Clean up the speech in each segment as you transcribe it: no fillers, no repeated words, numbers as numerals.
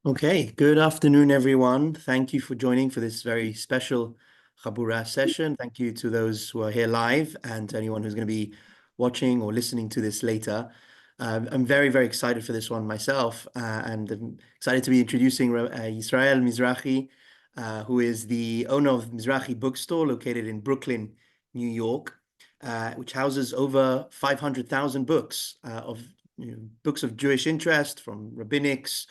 Okay, good afternoon, everyone. Thank you for joining for this very special Chabura session. Thank you to those who are here live and to anyone who's going to be watching or listening to this later. I'm very, very excited for this one myself, and I'm excited to be introducing Israel Mizrahi, who is the owner of Mizrahi Bookstore located in Brooklyn, New York, which houses over 500,000 books books of Jewish interest from rabbinics,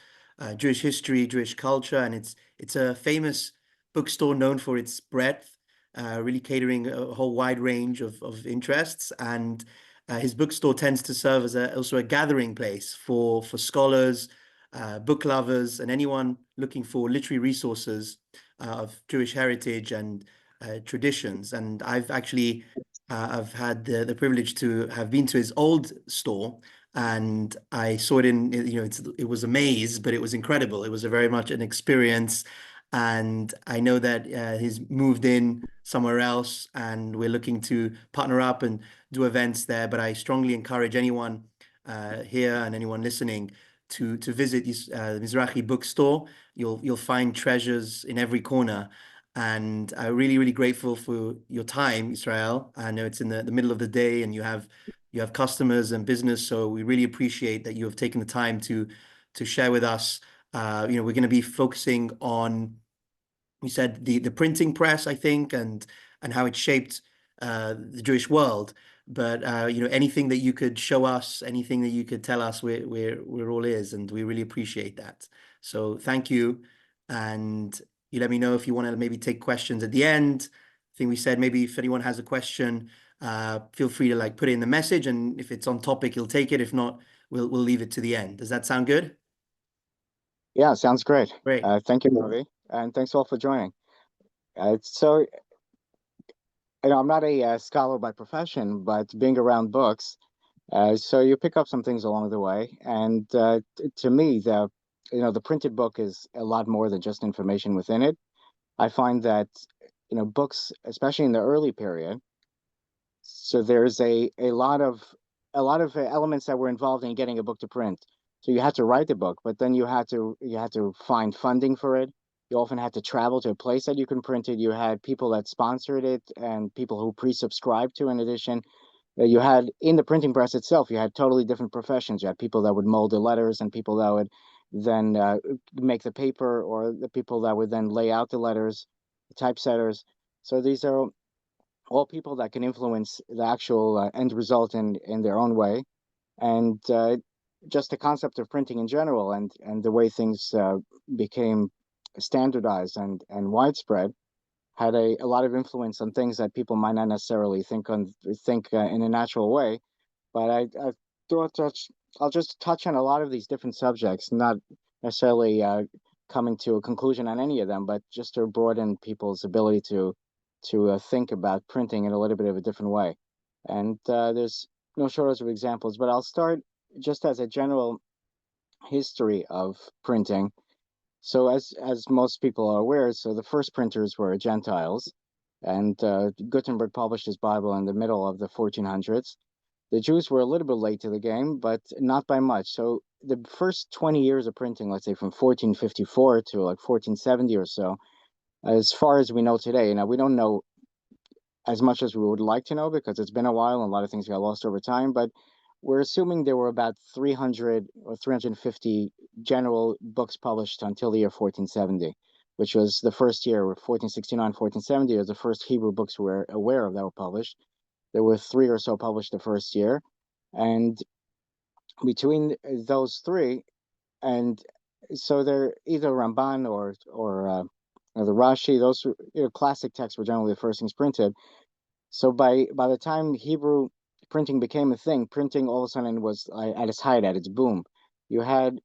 Jewish history, Jewish culture, and it's a famous bookstore known for its breadth, really catering a whole wide range of interests. And his bookstore tends to serve as also a gathering place for scholars, book lovers, and anyone looking for literary resources of Jewish heritage and traditions. And I've had the privilege to have been to his old store, and I saw it it was a maze, but it was incredible. It was a very much an experience. And I know that he's moved in somewhere else, and we're looking to partner up and do events there. But I strongly encourage anyone here and anyone listening to visit this Mizrahi bookstore. You'll find treasures in every corner. And I'm really, really grateful for your time, Israel. I know it's in the middle of the day and you have customers and business, so we really appreciate that you have taken the time to share with us. We're going to be focusing on, you said the printing press, I think, and how it shaped the Jewish world. But anything that you could show us, anything that you could tell us, we're all ears, and we really appreciate that. So thank you, and you let me know if you want to maybe take questions at the end. I think we said maybe if anyone has a question, feel free to like put it in the message, and if it's on topic, he'll take it. If not, we'll leave it to the end. Does that sound good? Yeah, sounds great. Great. Thank you, Ravi, and thanks all for joining. So, I'm not a scholar by profession, but being around books, so you pick up some things along the way. And to me, the printed book is a lot more than just information within it. I find that, books, especially in the early period, so there's a lot of elements that were involved in getting a book to print. So you had to write the book, but then you had to find funding for it. You often had to travel to a place that you can print it. You had people that sponsored it and people who pre-subscribed to an edition. You had in the printing press itself, you had totally different professions. You had people that would mold the letters and people that would then make the paper, or the people that would then lay out the letters, the typesetters. So these are all people that can influence the actual end result in their own way. And just the concept of printing in general, and the way things became standardized and widespread, had a lot of influence on things that people might not necessarily think in a natural way. But I thought touch I'll just touch on a lot of these different subjects, not necessarily coming to a conclusion on any of them, but just to broaden people's ability to think about printing in a little bit of a different way. And there's no shortage of examples, but I'll start just as a general history of printing. So as most people are aware, so the first printers were Gentiles, and Gutenberg published his Bible in the middle of the 1400s. The Jews were a little bit late to the game, but not by much. So the first 20 years of printing, let's say from 1454 to like 1470 or so, as far as we know today, now we don't know as much as we would like to know because it's been a while and a lot of things got lost over time, but we're assuming there were about 300 or 350 general books published until the year 1470, which was the first year. 1469, 1470 was the first Hebrew books we're aware of that were published. There were three or so published the first year. And between those three, and so they're either Ramban or the Rashi, those classic texts were generally the first things printed. So by the time Hebrew printing became a thing, printing all of a sudden was at its height, at its boom. You had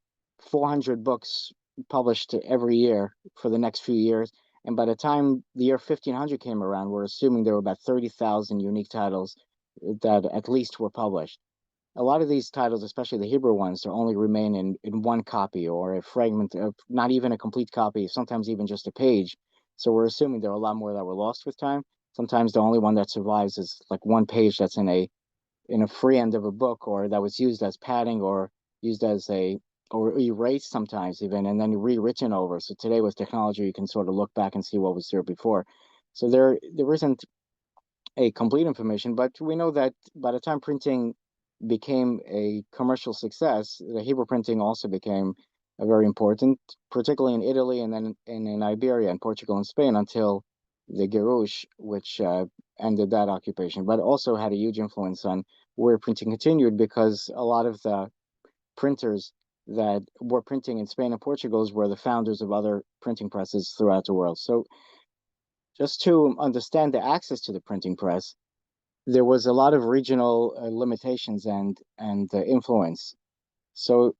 400 books published every year for the next few years, and by the time the year 1500 came around, we're assuming there were about 30,000 unique titles that at least were published. A lot of these titles, especially the Hebrew ones, they only remain in one copy or a fragment of not even a complete copy, sometimes even just a page. So we're assuming there are a lot more that were lost with time. Sometimes the only one that survives is like one page that's in a free end of a book, or that was used as padding or used as or erased sometimes even, and then rewritten over. So today with technology, you can sort of look back and see what was there before. So there isn't a complete information, but we know that by the time printing became a commercial success, the Hebrew printing also became very important, particularly in Italy and then in Iberia and Portugal and Spain until the Girouche, which ended that occupation, but also had a huge influence on where printing continued because a lot of the printers that were printing in Spain and Portugal were the founders of other printing presses throughout the world. So just to understand the access to the printing press, there was a lot of regional limitations and influence. So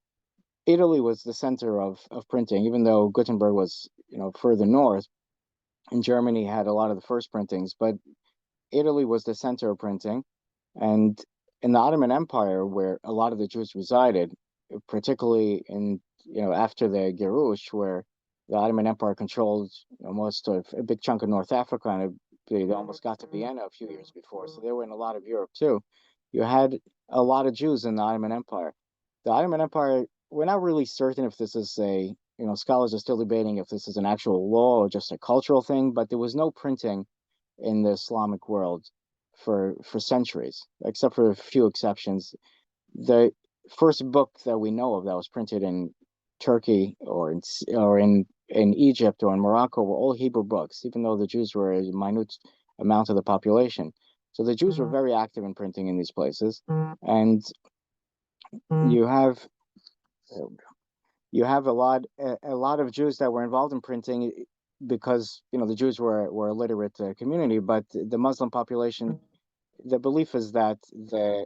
Italy was the center of printing, even though Gutenberg was further north, and Germany had a lot of the first printings, but Italy was the center of printing. And in the Ottoman Empire, where a lot of the Jews resided, particularly in after the Girouche, where the Ottoman Empire controlled most of a big chunk of North Africa, and they almost got to Vienna a few years before, so they were in a lot of Europe too. You had a lot of Jews in the Ottoman Empire. The Ottoman Empire, we're not really certain if this is scholars are still debating if this is an actual law or just a cultural thing, but there was no printing in the Islamic world for centuries, except for a few exceptions. The first book that we know of that was printed in Turkey or in Egypt or in Morocco were all Hebrew books, even though the Jews were a minute amount of the population. So the Jews were very active in printing in these places, and you have a lot of Jews that were involved in printing because the Jews were a literate community, but the Muslim population, the belief is that the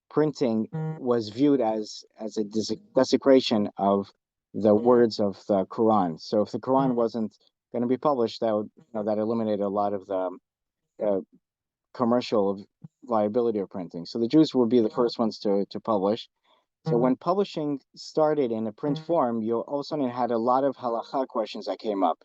printing was viewed as a desecration of the words of the Quran. So if the Quran wasn't going to be published, that would that eliminated a lot of the uh, commercial viability of printing. So the Jews would be the first ones to publish. So when publishing started in a print form, you all of a sudden had a lot of halakha questions that came up.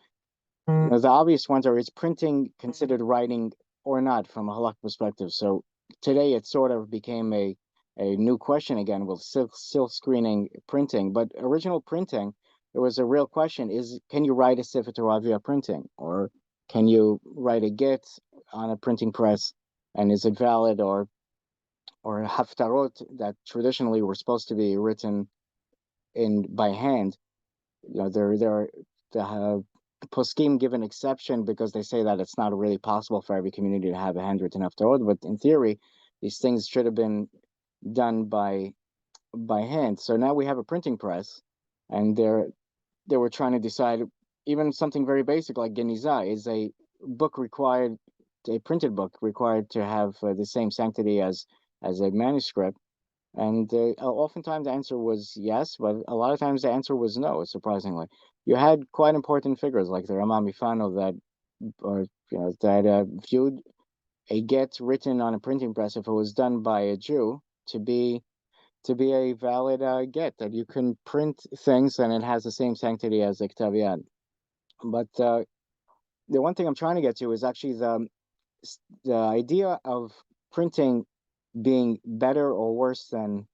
The obvious ones are: is printing considered writing or not from a halakha perspective? So today it sort of became a new question again with silk screening printing. But original printing, there was a real question: can you write a Sefer Torah via printing, or can you write a get on a printing press, and is it valid? Or haftarot that traditionally were supposed to be written in by hand. There are the poskim give an exception because they say that it's not really possible for every community to have a handwritten haftarot, but in theory, these things should have been done by hand. So now we have a printing press, and they were trying to decide even something very basic like Geniza is a book required, a printed book required to have the same sanctity as a manuscript. And oftentimes the answer was yes, but a lot of times the answer was no, surprisingly. You had quite important figures like the Rama Mifano that viewed a get written on a printing press, if it was done by a Jew, to be a valid get, that you can print things and it has the same sanctity as a Ktav Yad. But the one thing I'm trying to get to is actually the idea of printing being better or worse than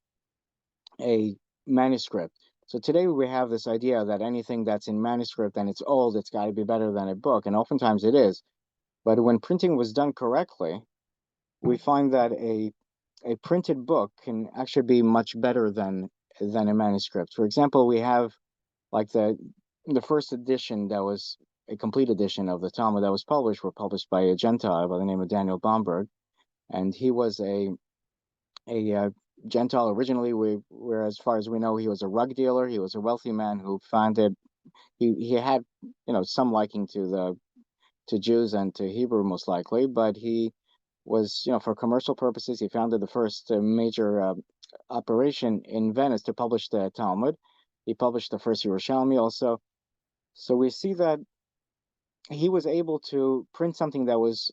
a manuscript. So today we have this idea that anything that's in manuscript and it's old, it's got to be better than a book, and oftentimes it is. But when printing was done correctly, we find that a printed book can actually be much better than a manuscript. For example, we have like the first edition that was a complete edition of the Talmud that was published were published by a Gentile by the name of Daniel Bomberg, and he was a Gentile originally. Where as far as we know, he was a rug dealer. He was a wealthy man who founded. He had some liking to Jews and to Hebrew most likely, but he was for commercial purposes. He founded the first major operation in Venice to publish the Talmud. He published the first Yerushalmi also. So we see that he was able to print something that was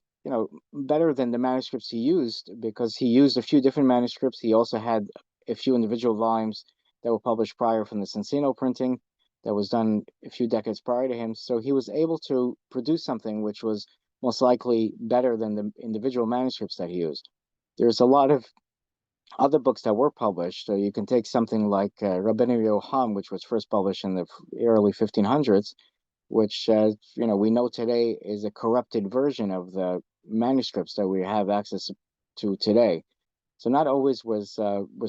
better than the manuscripts he used, because he used a few different manuscripts. He also had a few individual volumes that were published prior from the Cincino printing that was done a few decades prior to him. So he was able to produce something which was most likely better than the individual manuscripts that he used. There's a lot of other books that were published. So you can take something like Rabbeinu Yoham, which was first published in the early 1500s, which we know today is a corrupted version of the manuscripts that we have access to today. So not always was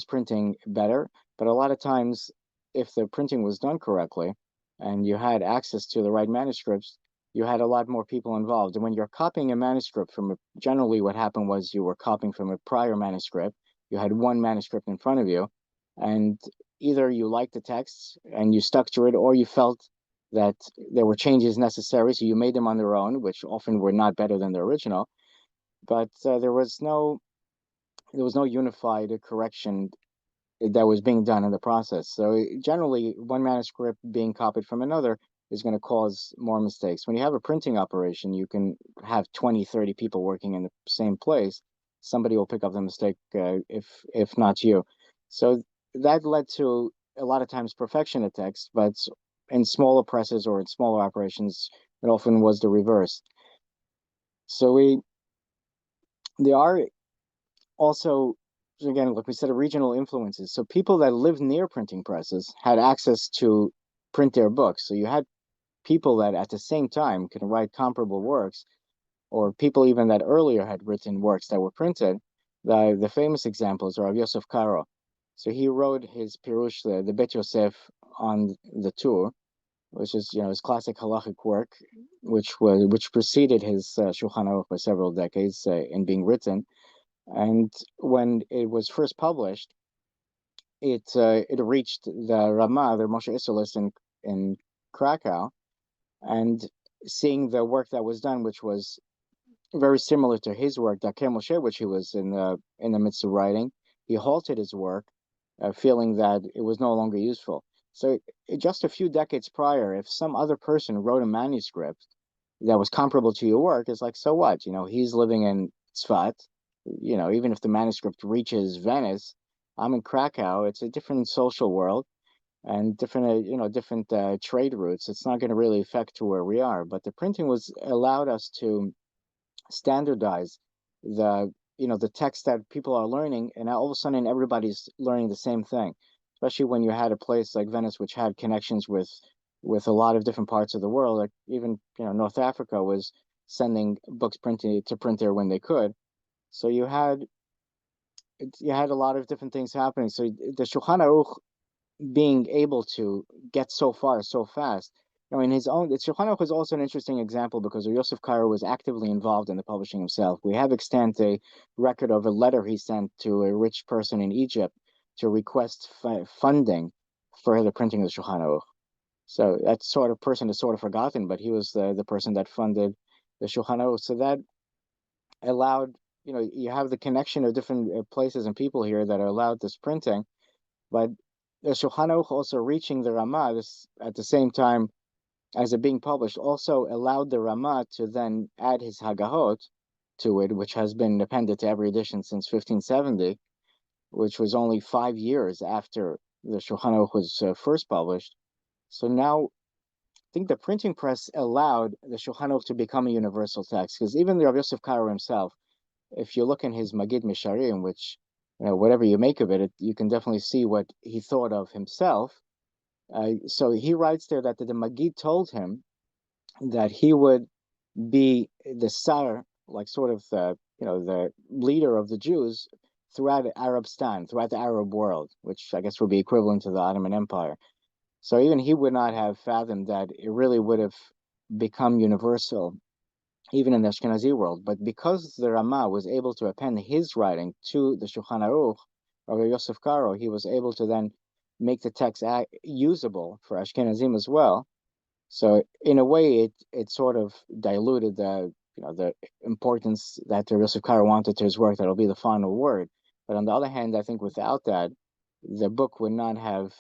printing better, but a lot of times, if the printing was done correctly, and you had access to the right manuscripts, you had a lot more people involved. And when you're copying a manuscript generally what happened was you were copying from a prior manuscript. You had one manuscript in front of you, and either you liked the text and you stuck to it, or you felt that there were changes necessary, so you made them on their own, which often were not better than the original. But there was no unified correction that was being done in the process. So generally, one manuscript being copied from another is going to cause more mistakes. When you have a printing operation, you can have 20, 30 people working in the same place. Somebody will pick up the mistake if not you. So that led to a lot of times perfection of text, but in smaller presses or in smaller operations, it often was the reverse. So there are also, again, like we said, regional influences. So people that lived near printing presses had access to print their books. So you had people that at the same time could write comparable works, or people even that earlier had written works that were printed. The famous examples are of Yosef Karo. So he wrote his Pirush, the Bet Yosef, on the Tur, which is his classic halachic work, which preceded his Shulchan Aruch by several decades in being written. And when it was first published, it reached the Ramah, the Moshe Isserles in Krakow, and seeing the work that was done, which was very similar to his work, Dakeh Moshe, which he was in the midst of writing, he halted his work, feeling that it was no longer useful. So just a few decades prior, if some other person wrote a manuscript that was comparable to your work, it's like, so what? He's living in Tzfat. Even if the manuscript reaches Venice, I'm in Krakow. It's a different social world and different trade routes. It's not going to really affect to where we are. But the printing was allowed us to standardize the text that people are learning, and all of a sudden everybody's learning the same thing. Especially when you had a place like Venice, which had connections with a lot of different parts of the world. Like even North Africa was sending books printed to print there when they could. So you had a lot of different things happening. So the Shulchan Aruch being able to get so far so fast. In his own, the Shulchan Aruch is also an interesting example because Yosef Karo was actively involved in the publishing himself. We have extant a record of a letter he sent to a rich person in Egypt to request funding for the printing of the Shulchan Aruch. So that sort of person is sort of forgotten, but he was the person that funded the Shulchan Aruch. So that allowed, you have the connection of different places and people here that are allowed this printing, but the Shulchan Aruch also reaching the Ramah at the same time as it being published also allowed the Ramah to then add his Hagahot to it, which has been appended to every edition since 1570, which was only 5 years after the Shulchan Aruch was first published. So now I think the printing press allowed the Shulchan Aruch to become a universal text, because even the Rav Yosef Karo himself, if you look in his Magid Misharim, which whatever you make of it, you can definitely see what he thought of himself. So he writes there that the Magid told him that he would be the Sar, like sort of the leader of the Jews throughout Arabstan, throughout the Arab world, which I guess would be equivalent to the Ottoman Empire. So even he would not have fathomed that it really would have become universal, even in the Ashkenazi world. But because the Ramah was able to append his writing to the Shulchan Aruch, or Yosef Karo, he was able to then make the text usable for Ashkenazim as well. So in a way, it sort of diluted the importance that Yosef Karo wanted to his work. That'll be the final word. But on the other hand, I think without that, the book would not have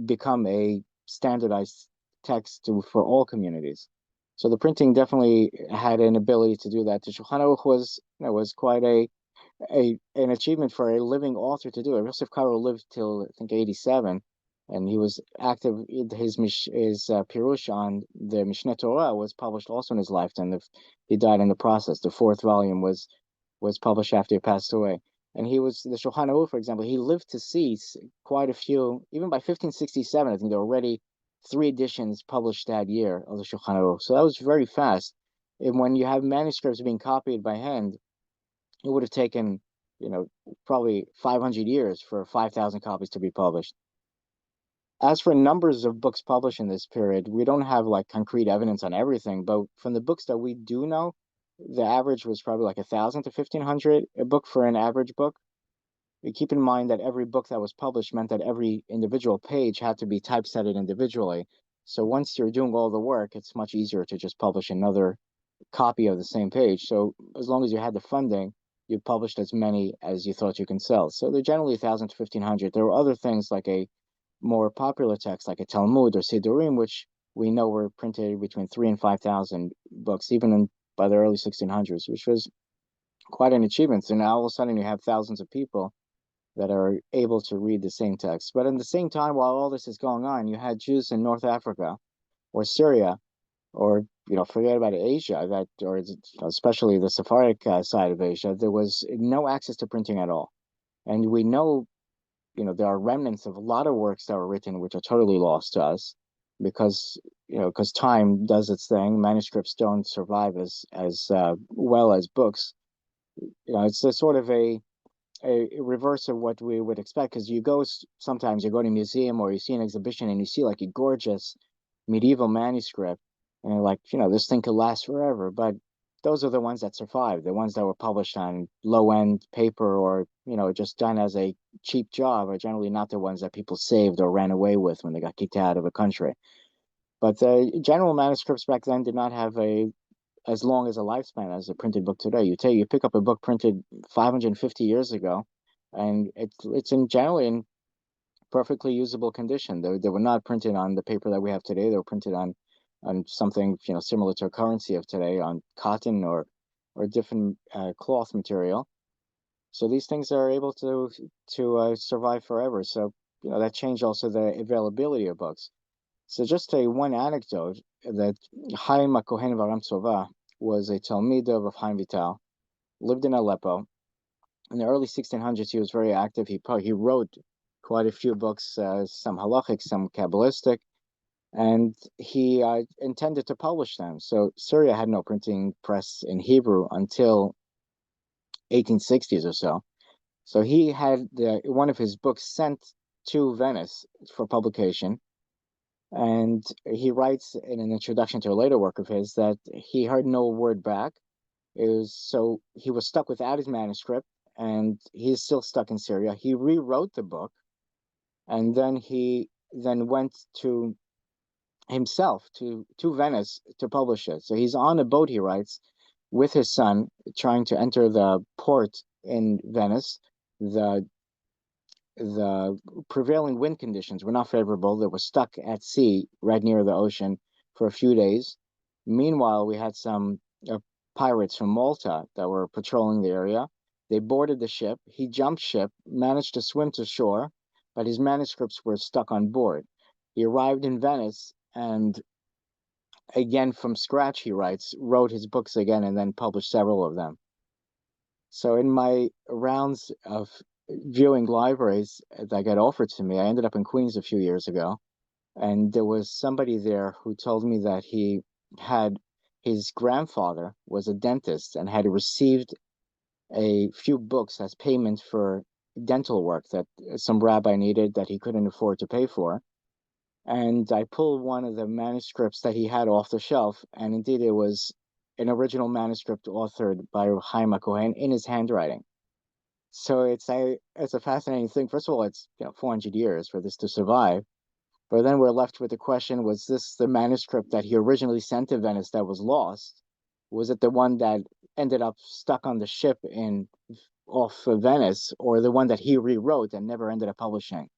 become a standardized text for all communities. So the printing definitely had an ability to do that. The Shulchan Aruch was quite an achievement for a living author to do it. Yosef Karo lived till I think 87, and he was active. His Pirush on the Mishneh Torah was published also in his lifetime. He died in the process. The fourth volume was published after he passed away. And he was the Shulchan Aruch, for example. He lived to see quite a few. Even by 1567, I think there were already 3 editions published that year of the Shulchan Aruch. So that was very fast. And when you have manuscripts being copied by hand, it would have taken, probably 500 years for 5,000 copies to be published. As for numbers of books published in this period, we don't have like concrete evidence on everything, but from the books that we do know, the average was probably like 1,000 to 1,500 a book for an average book. You keep in mind that every book that was published meant that every individual page had to be typesetted individually. So once you're doing all the work, it's much easier to just publish another copy of the same page. So as long as you had the funding, you published as many as you thought you can sell. So they're generally 1,000 to 1,500. There were other things like a more popular text, like a Talmud or Siddurim, which we know were printed between 3,000 and 5,000 books, even by the early 1600s, which was quite an achievement. So now all of a sudden you have thousands of people that are able to read the same text. But in the same time, while all this is going on, you had Jews in North Africa or Syria, or forget about Asia, or especially the Sephardic side of Asia. There was no access to printing at all, and we know, there are remnants of a lot of works that were written which are totally lost to us, because time does its thing. Manuscripts don't survive as well as books. It's a sort of a reverse of what we would expect, because sometimes you go to a museum or you see an exhibition and you see like a gorgeous medieval manuscript, and you're like, this thing could last forever. But those are the ones that survive. The ones that were published on low end paper, or just done as a cheap job, are generally not the ones that people saved or ran away with when they got kicked out of a country. But the general manuscripts back then did not have as long as a lifespan as a printed book today. You pick up a book printed 550 years ago, and it's generally in perfectly usable condition. They were not printed on the paper that we have today. They were printed on something similar to a currency of today, on cotton or different cloth material. So these things are able to survive forever. So that changed also the availability of books. So just one anecdote, that Chaim HaKohen Varam was a Talmid of Chaim Vital, lived in Aleppo. In the early 1600s, he was very active. He wrote quite a few books, some halachic, some Kabbalistic, and he intended to publish them. So Syria had no printing press in Hebrew until 1860s or so. So he had one of his books sent to Venice for publication. And he writes in an introduction to a later work of his that he heard no word back. So he was stuck without his manuscript, and he's still stuck in Syria. He rewrote the book, and then he went to himself to Venice to publish it. So he's on a boat, he writes, with his son, trying to enter the port in Venice. The prevailing wind conditions were not favorable. They were stuck at sea right near the ocean for a few days. Meanwhile, we had some pirates from Malta that were patrolling the area. They boarded the ship. He jumped ship, managed to swim to shore, but his manuscripts were stuck on board. He arrived in Venice, and again from scratch, he writes, wrote his books again, and then published several of them. So in my rounds of viewing libraries that got offered to me, I ended up in Queens a few years ago, and there was somebody there who told me that his grandfather was a dentist and had received a few books as payment for dental work that some rabbi needed that he couldn't afford to pay for. And I pulled one of the manuscripts that he had off the shelf, and indeed it was an original manuscript authored by Chaim HaKohen in his handwriting. So it's a fascinating thing. First of all, it's 400 years for this to survive. But then we're left with the question, was this the manuscript that he originally sent to Venice that was lost? Was it the one that ended up stuck on the ship off of Venice, or the one that he rewrote and never ended up publishing?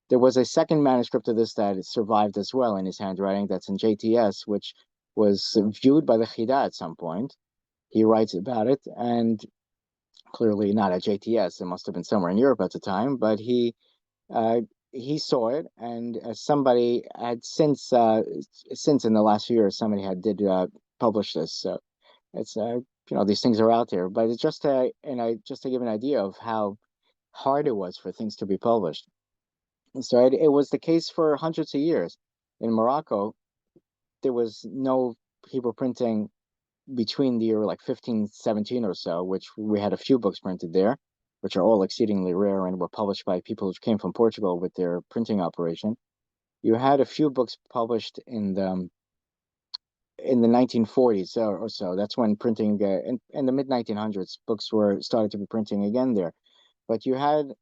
There was a second manuscript of this that survived as well in his handwriting, that's in JTS, which was viewed by the Chida at some point. He writes about it, and clearly not at JTS. It must have been somewhere in Europe at the time, but he saw it, and somebody had since in the last few years, somebody did publish this. So it's these things are out there. But it's just just to give an idea of how hard it was for things to be published. And so it was the case for hundreds of years. In Morocco, there was no Hebrew printing between the year like 1517 or so, which we had a few books printed there, which are all exceedingly rare and were published by people who came from Portugal with their printing operation. You had a few books published in the 1940s or so. That's when printing in the mid 1900s books were started to be printing again there. But you had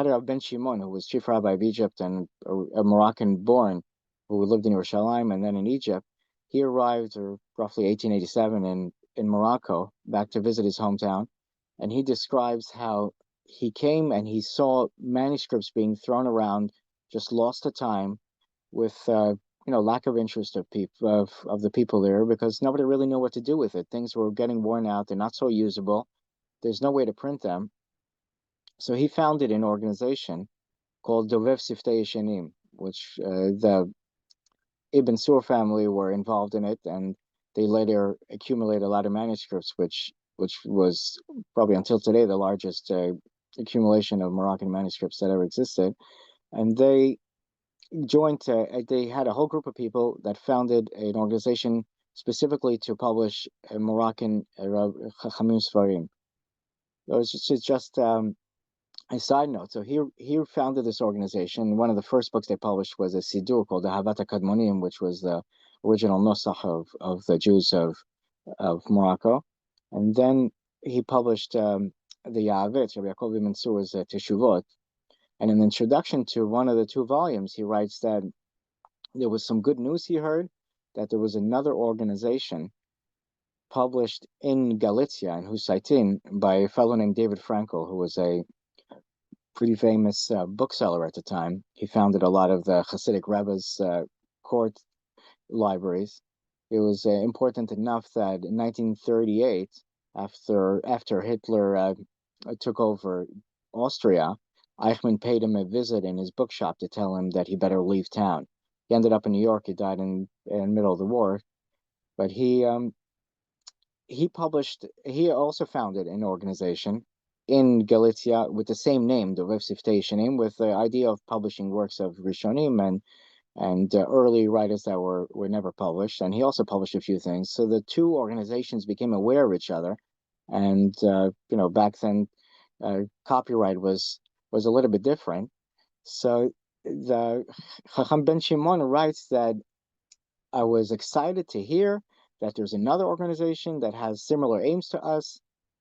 a Ben Shimon, who was chief rabbi of Egypt and a Moroccan born, who lived in Yerushalayim and then in Egypt. He arrived roughly 1887 in Morocco, back to visit his hometown, and he describes how he came and he saw manuscripts being thrown around, just lost to time, with lack of interest of people of the people there, because nobody really knew what to do with it. Things were getting worn out; they're not so usable. There's no way to print them. So he founded an organization called Dovev Siftei Yeshanim, which the Ibn Sur family were involved in it, and they later accumulated a lot of manuscripts, which was probably until today the largest accumulation of Moroccan manuscripts that ever existed. And they they had a whole group of people that founded an organization specifically to publish Moroccan Chachamim Sfarim. It was just a side note. So he founded this organization. One of the first books they published was a Sidur called the Havat HaKadmonim, which was the original Nusach of the Jews of Morocco. And then he published the Ya'avet, Rabbi Yaakov Mansur's Teshuvot. And in the introduction to one of the two volumes, he writes that there was some good news he heard, that there was another organization published in Galicia, in Husaytin, by a fellow named David Frankel, who was a pretty famous bookseller at the time. He founded a lot of the Hasidic Rebbe's court libraries. It was important enough that in 1938, after Hitler took over Austria, Eichmann paid him a visit in his bookshop to tell him that he better leave town. He ended up in New York. He died in the middle of the war, but he also founded an organization in Galicia with the same name, the Dovev Siftei Yeshanim, with the idea of publishing works of Rishonim and early writers that were never published. And he also published a few things. So the two organizations became aware of each other. And back then, copyright was a little bit different. So the Chacham Ben Shimon writes that I was excited to hear that there's another organization that has similar aims to us,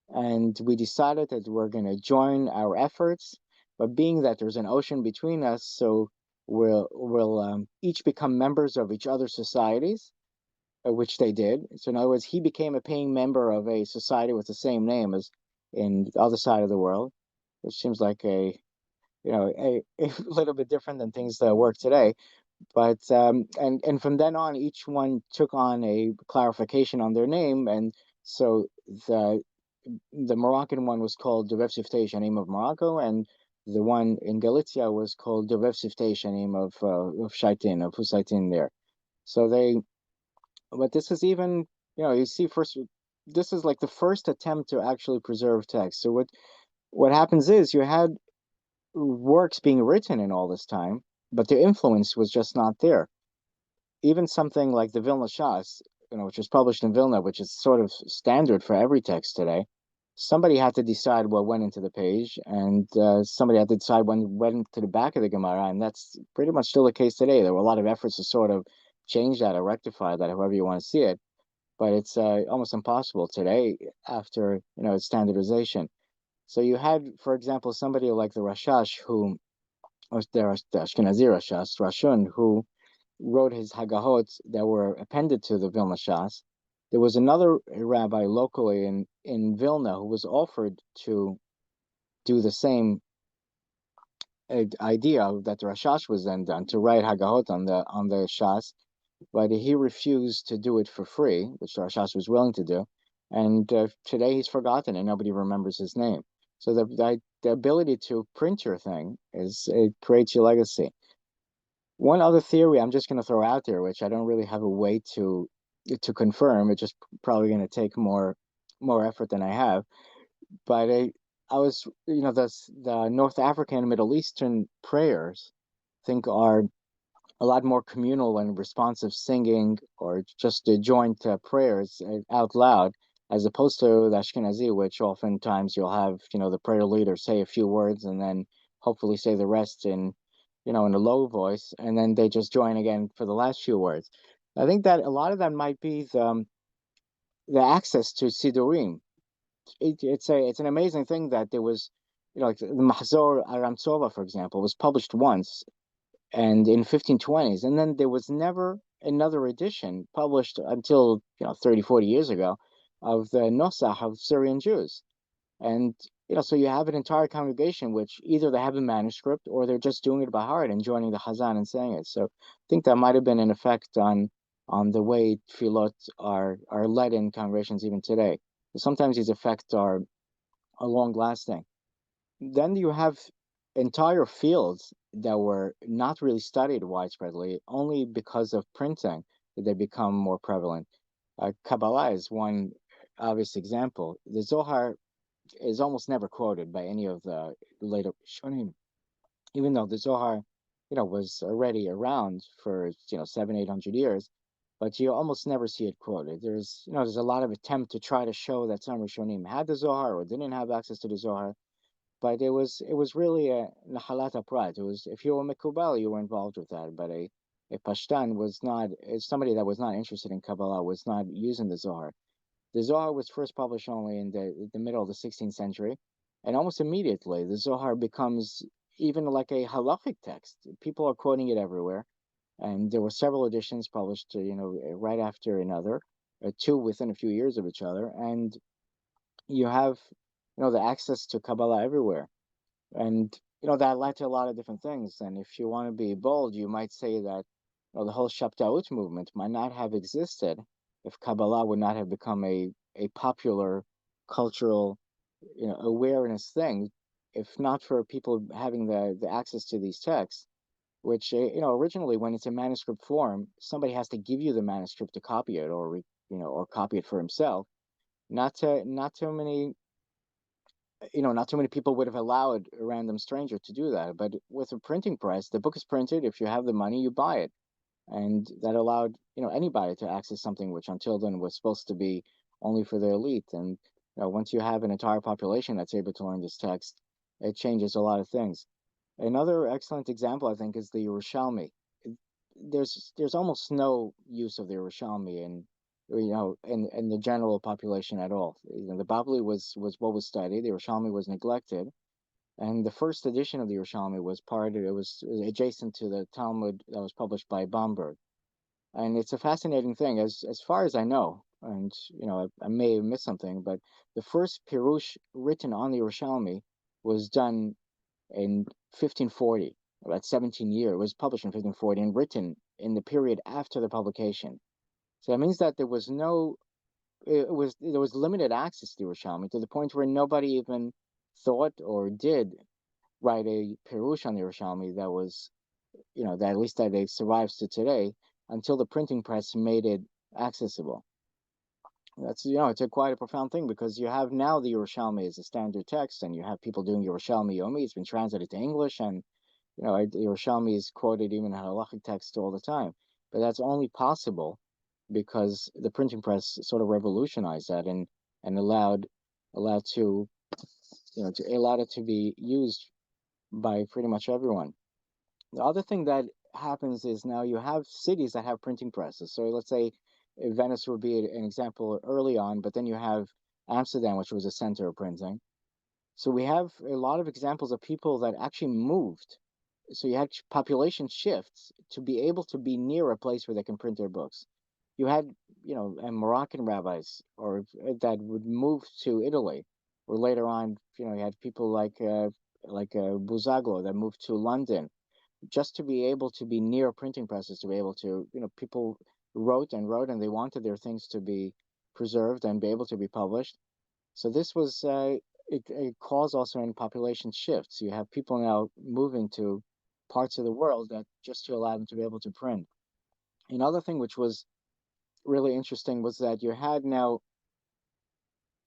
and we decided that we're going to join our efforts. But being that there's an ocean between us, so we'll each become members of each other's societies, which they did. So in other words, he became a paying member of a society with the same name as in the other side of the world, which seems like a little bit different than things that work today. But and from then on, each one took on a clarification on their name, and so the Moroccan one was called Dovev Siftei Yeshanim of Morocco, and the one in Galicia was called Dovev Siftei Yeshanim of Shaitin, of Husaytin there. But this is even, you see, first, this is like the first attempt to actually preserve text. So what happens is you had works being written in all this time, but the influence was just not there. Even something like the Vilna Shas, which was published in Vilna, which is sort of standard for every text today, somebody had to decide what went into the page, and somebody had to decide what went to the back of the Gemara, and that's pretty much still the case today. There were a lot of efforts to sort of change that or rectify that, however you want to see it, but it's almost impossible today after standardization. So you had, for example, somebody like the Rashash, or the Ashkenazi Rashash, Rashun, who wrote his Hagahot that were appended to the Vilna Shas. There was another rabbi locally in Vilna who was offered to do the same idea that the Rashash was then done, to write Hagahot on the Shas, but he refused to do it for free, which the Rashash was willing to do. And today he's forgotten and nobody remembers his name. So the ability to print your thing it creates your legacy. One other theory I'm just going to throw out there, which I don't really have a way to confirm, it's just probably going to take more more effort than I have. But I was, the North African and Middle Eastern prayers, I think, are a lot more communal and responsive singing or just joint prayers out loud, as opposed to the Ashkenazi, which oftentimes you'll have, the prayer leader say a few words and then hopefully say the rest in a low voice, and then they just join again for the last few words. I think that a lot of that might be the access to Sidurim. It's an amazing thing that there was, like the Mahzor Aramtsova, for example, was published once and in 1520s, and then there was never another edition published until 30, 40 years ago of the Nosach of Syrian Jews. And so you have an entire congregation which either they have a manuscript or they're just doing it by heart and joining the Chazan and saying it. So I think that might have been an effect on the way tefillot are led in congregations even today. Sometimes these effects are long lasting. Then you have entire fields that were not really studied widespreadly, only because of printing did they become more prevalent. Kabbalah is one obvious example. The Zohar is almost never quoted by any of the later Rishonim, even though the Zohar, was already around for 700-800 years, but you almost never see it quoted. There's a lot of attempt to try to show that some Rishonim had the Zohar or didn't have access to the Zohar, but it was really a nahalat aprat. It was, if you were Mekubal, you were involved with that, but a Pashtan was not. Somebody that was not interested in Kabbalah was not using the Zohar. The Zohar was first published only in the middle of the 16th century, and almost immediately the Zohar becomes even like a halachic text. People are quoting it everywhere, and there were several editions published, right after another, two within a few years of each other, and you have, the access to Kabbalah everywhere, and that led to a lot of different things. And if you want to be bold, you might say that the whole Shabtaut movement might not have existed if Kabbalah would not have become a popular cultural awareness thing, if not for people having the access to these texts, which originally, when it's in manuscript form, somebody has to give you the manuscript to copy it, or copy it for himself. Not too many people would have allowed a random stranger to do that. But with a printing press, the book is printed. If you have the money, you buy it, and that allowed anybody to access something which until then was supposed to be only for the elite. And once you have an entire population that's able to learn this text, it changes a lot of things. Another excellent example, I think, is the Yerushalmi. There's almost no use of the Yerushalmi in the general population at all. The Babli was what was studied. The Yerushalmi was neglected, and the first edition of the Yerushalmi was adjacent to the Talmud that was published by Bomberg. And it's a fascinating thing, as far as I know, and I may have missed something, but the first Pirush written on the Yerushalmi was done in 1540, about 17 years. It was published in 1540 and written in the period after the publication. So that means that there was limited access to Yerushalmi, to the point where nobody even thought or did write a Pirush on the Yerushalmi that was, that at least that it survives to today, until the printing press made it accessible. That's, it's quite a profound thing, because you have now the Yerushalmi as a standard text, and you have people doing Yerushalmi Yomi. It's been translated to English, and Yerushalmi is quoted even in halachic text all the time. But that's only possible because the printing press sort of revolutionized that, and allowed to allowed it to be used by pretty much everyone. The other thing that happens is now you have cities that have printing presses. So let's say Venice would be an example early on, but then you have Amsterdam, which was a center of printing. So we have a lot of examples of people that actually moved. So you had population shifts to be able to be near a place where they can print their books. You had, Moroccan rabbis or that would move to Italy, or later on, you had people like Buzaglo that moved to London, just to be able to be near printing presses, to be able to, people wrote and wrote, and they wanted their things to be preserved and be able to be published. So this was it caused also in population shifts. You have people now moving to parts of the world that just to allow them to be able to print. Another thing which was really interesting was that you had now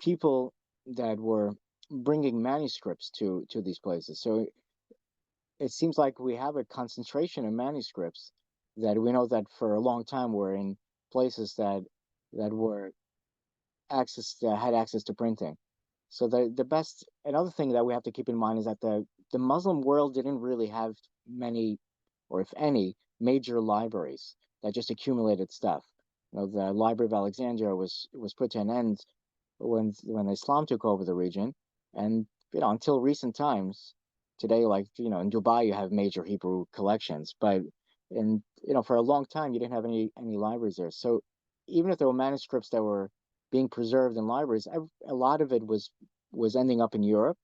people that were bringing manuscripts to these places. So it seems like we have a concentration of manuscripts that we know that for a long time were in places that were access that had access to printing. So the best another thing that we have to keep in mind is that the Muslim world didn't really have many, or if any, major libraries that just accumulated stuff. The Library of Alexandria was put to an end when Islam took over the region, and until recent times, today, like in Dubai, you have major Hebrew collections, but in for a long time you didn't have any libraries there. So even if there were manuscripts that were being preserved in libraries, a lot of it was ending up in Europe,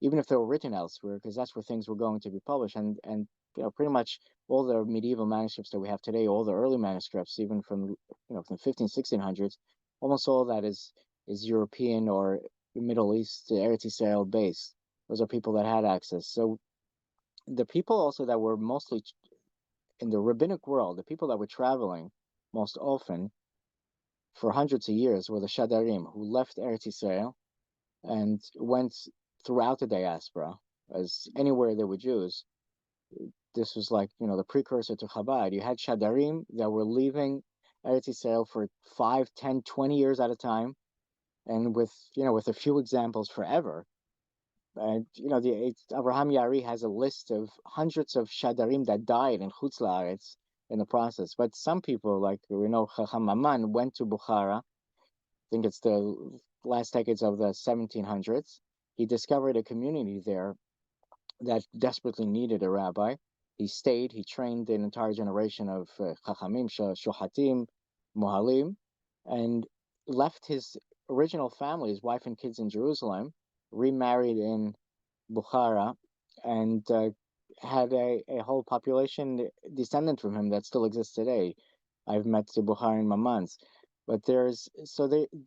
even if they were written elsewhere, because that's where things were going to be published. And pretty much all the medieval manuscripts that we have today, all the early manuscripts, even from 15, 1600s, almost all that is European or Middle East, Eretz Israel based. Those are people that had access. So the people also that were mostly in the rabbinic world, the people that were traveling most often for hundreds of years were the shadarim, who left Eretz Israel and went throughout the diaspora, as anywhere there were Jews. This was like, the precursor to Chabad. You had shadarim that were leaving Eretz Israel for 5, 10, 20 years at a time, and with a few examples forever. And the Abraham Yari has a list of hundreds of shadarim that died in Chutz La'aretz in the process. But some people, like we know, Chacham Maman went to Bukhara. I think it's the last decades of the 1700s. He discovered a community there that desperately needed a rabbi. He stayed. He trained an entire generation of Chachamim, Shohatim, Mohalim, and left his original family, his wife and kids in Jerusalem, remarried in Bukhara, and had a whole population descendant from him that still exists today. I've met the Bukharan Mamans. But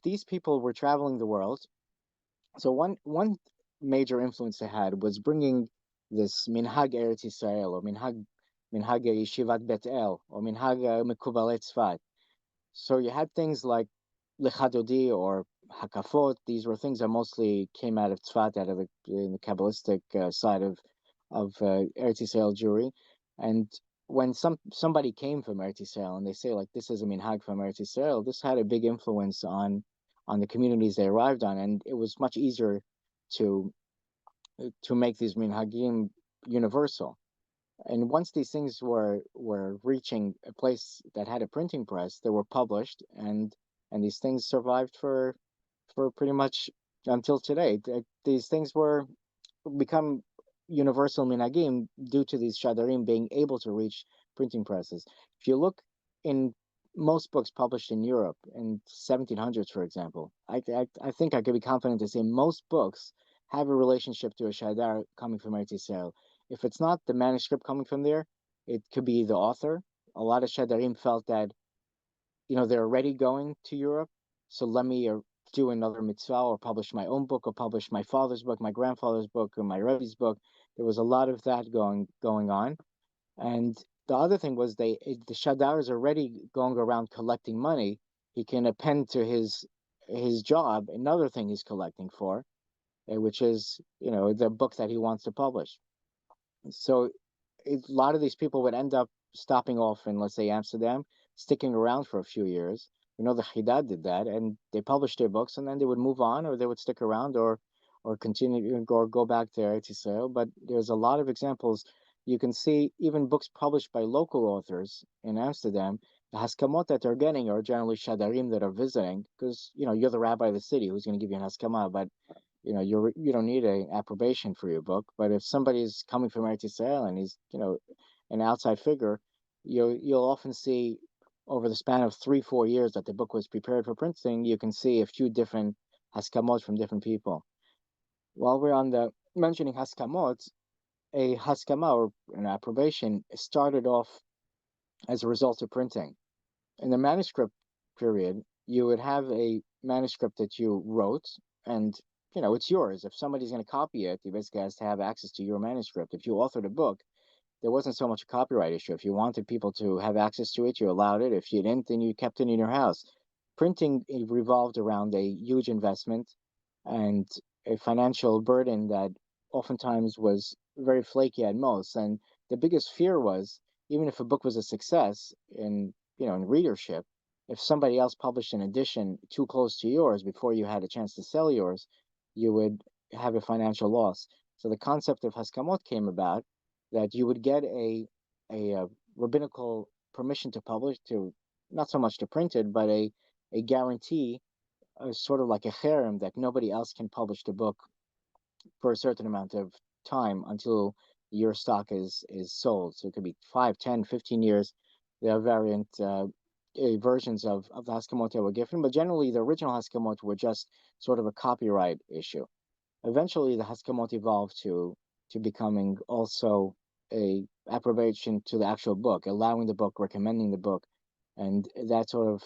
these people were traveling the world. So one major influence they had was bringing this minhag Eretz Yisrael, or minhag Yeshivat Bet El, or minhag Mekubalet Tzfat. So you had things like Lechadodi or Hakafot. These were things that mostly came out of Tzfat, out of the Kabbalistic side of Eretz Yisrael Jewry. And when somebody came from Eretz Yisrael and they say like this is a minhag from Eretz Yisrael, this had a big influence on the communities they arrived on, and it was much easier to make these minhagim universal. And once these things were reaching a place that had a printing press, they were published, and these things survived for pretty much until today. These things were become universal minhagim due to these shadarim being able to reach printing presses. If you look in most books published in Europe in 1700s, for example, I think I could be confident to say most books have a relationship to a shadar coming from Eretz Yisrael. If it's not the manuscript coming from there, it could be the author. A lot of shadarim felt that they're already going to Europe, so let me do another mitzvah or publish my own book or publish my father's book, my grandfather's book, or my Rebbe's book. There was a lot of that going on. And the other thing was the shadar is already going around collecting money. He can append to his job another thing he's collecting for, which is the book that he wants to publish. So a lot of these people would end up stopping off in, let's say, Amsterdam, sticking around for a few years. The Chida did that, and they published their books, and then they would move on, or they would stick around, or continue or go back to Eretz Yisrael. But there's a lot of examples. You can see even books published by local authors in Amsterdam. The haskamot that they're getting are generally shadarim that are visiting, because you're the rabbi of the city who's going to give you an haskama, but you don't need an approbation for your book. But if somebody's coming from Eretz Yisrael and he's an outside figure, you'll often see over the span of 3-4 years that the book was prepared for printing, you can see a few different haskamot from different people. While we're on the mentioning haskamot, a haskama or an approbation started off as a result of printing. In the manuscript period, you would have a manuscript that you wrote, and it's yours. If somebody's going to copy it, he basically has to have access to your manuscript. If you authored a book, there wasn't so much a copyright issue. If you wanted people to have access to it, you allowed it. If you didn't, then you kept it in your house. Printing revolved around a huge investment. and a financial burden that oftentimes was very flaky at most. And the biggest fear was, even if a book was a success in readership, if somebody else published an edition too close to yours before you had a chance to sell yours, you would have a financial loss. So the concept of haskamot came about, that you would get a rabbinical permission to publish, to not so much to print it, but a guarantee, sort of like a cherem, that nobody else can publish the book for a certain amount of time until your stock is sold. So it could be 5, 10, 15 years. There are variant versions of the Haskamot that were given, but generally the original Haskamot were just sort of a copyright issue. Eventually, the Haskamot evolved to becoming also a approbation to the actual book, allowing the book, recommending the book, and that sort of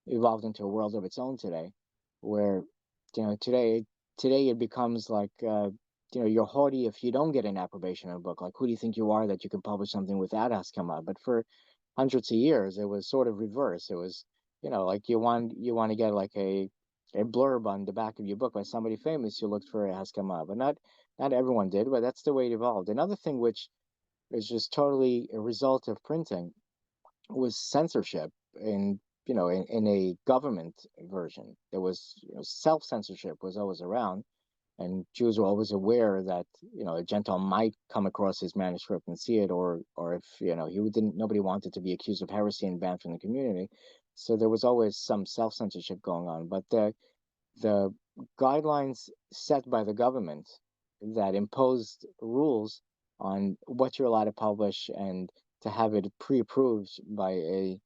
evolved into a world of its own today, where today it becomes like you're haughty if you don't get an approbation of a book. Like, who do you think you are that you can publish something without Haskama? But for hundreds of years, it was sort of reverse. It was, like you want to get like a blurb on the back of your book by somebody famous, you looked for a Haskama, but not everyone did. But that's the way it evolved. Another thing which is just totally a result of printing was censorship in a government version. There was self-censorship was always around, and Jews were always aware that a Gentile might come across his manuscript and see it, or if he didn't nobody wanted to be accused of heresy and banned from the community. So there was always some self-censorship going on. But the guidelines set by the government that imposed rules on what you're allowed to publish and to have it pre-approved by a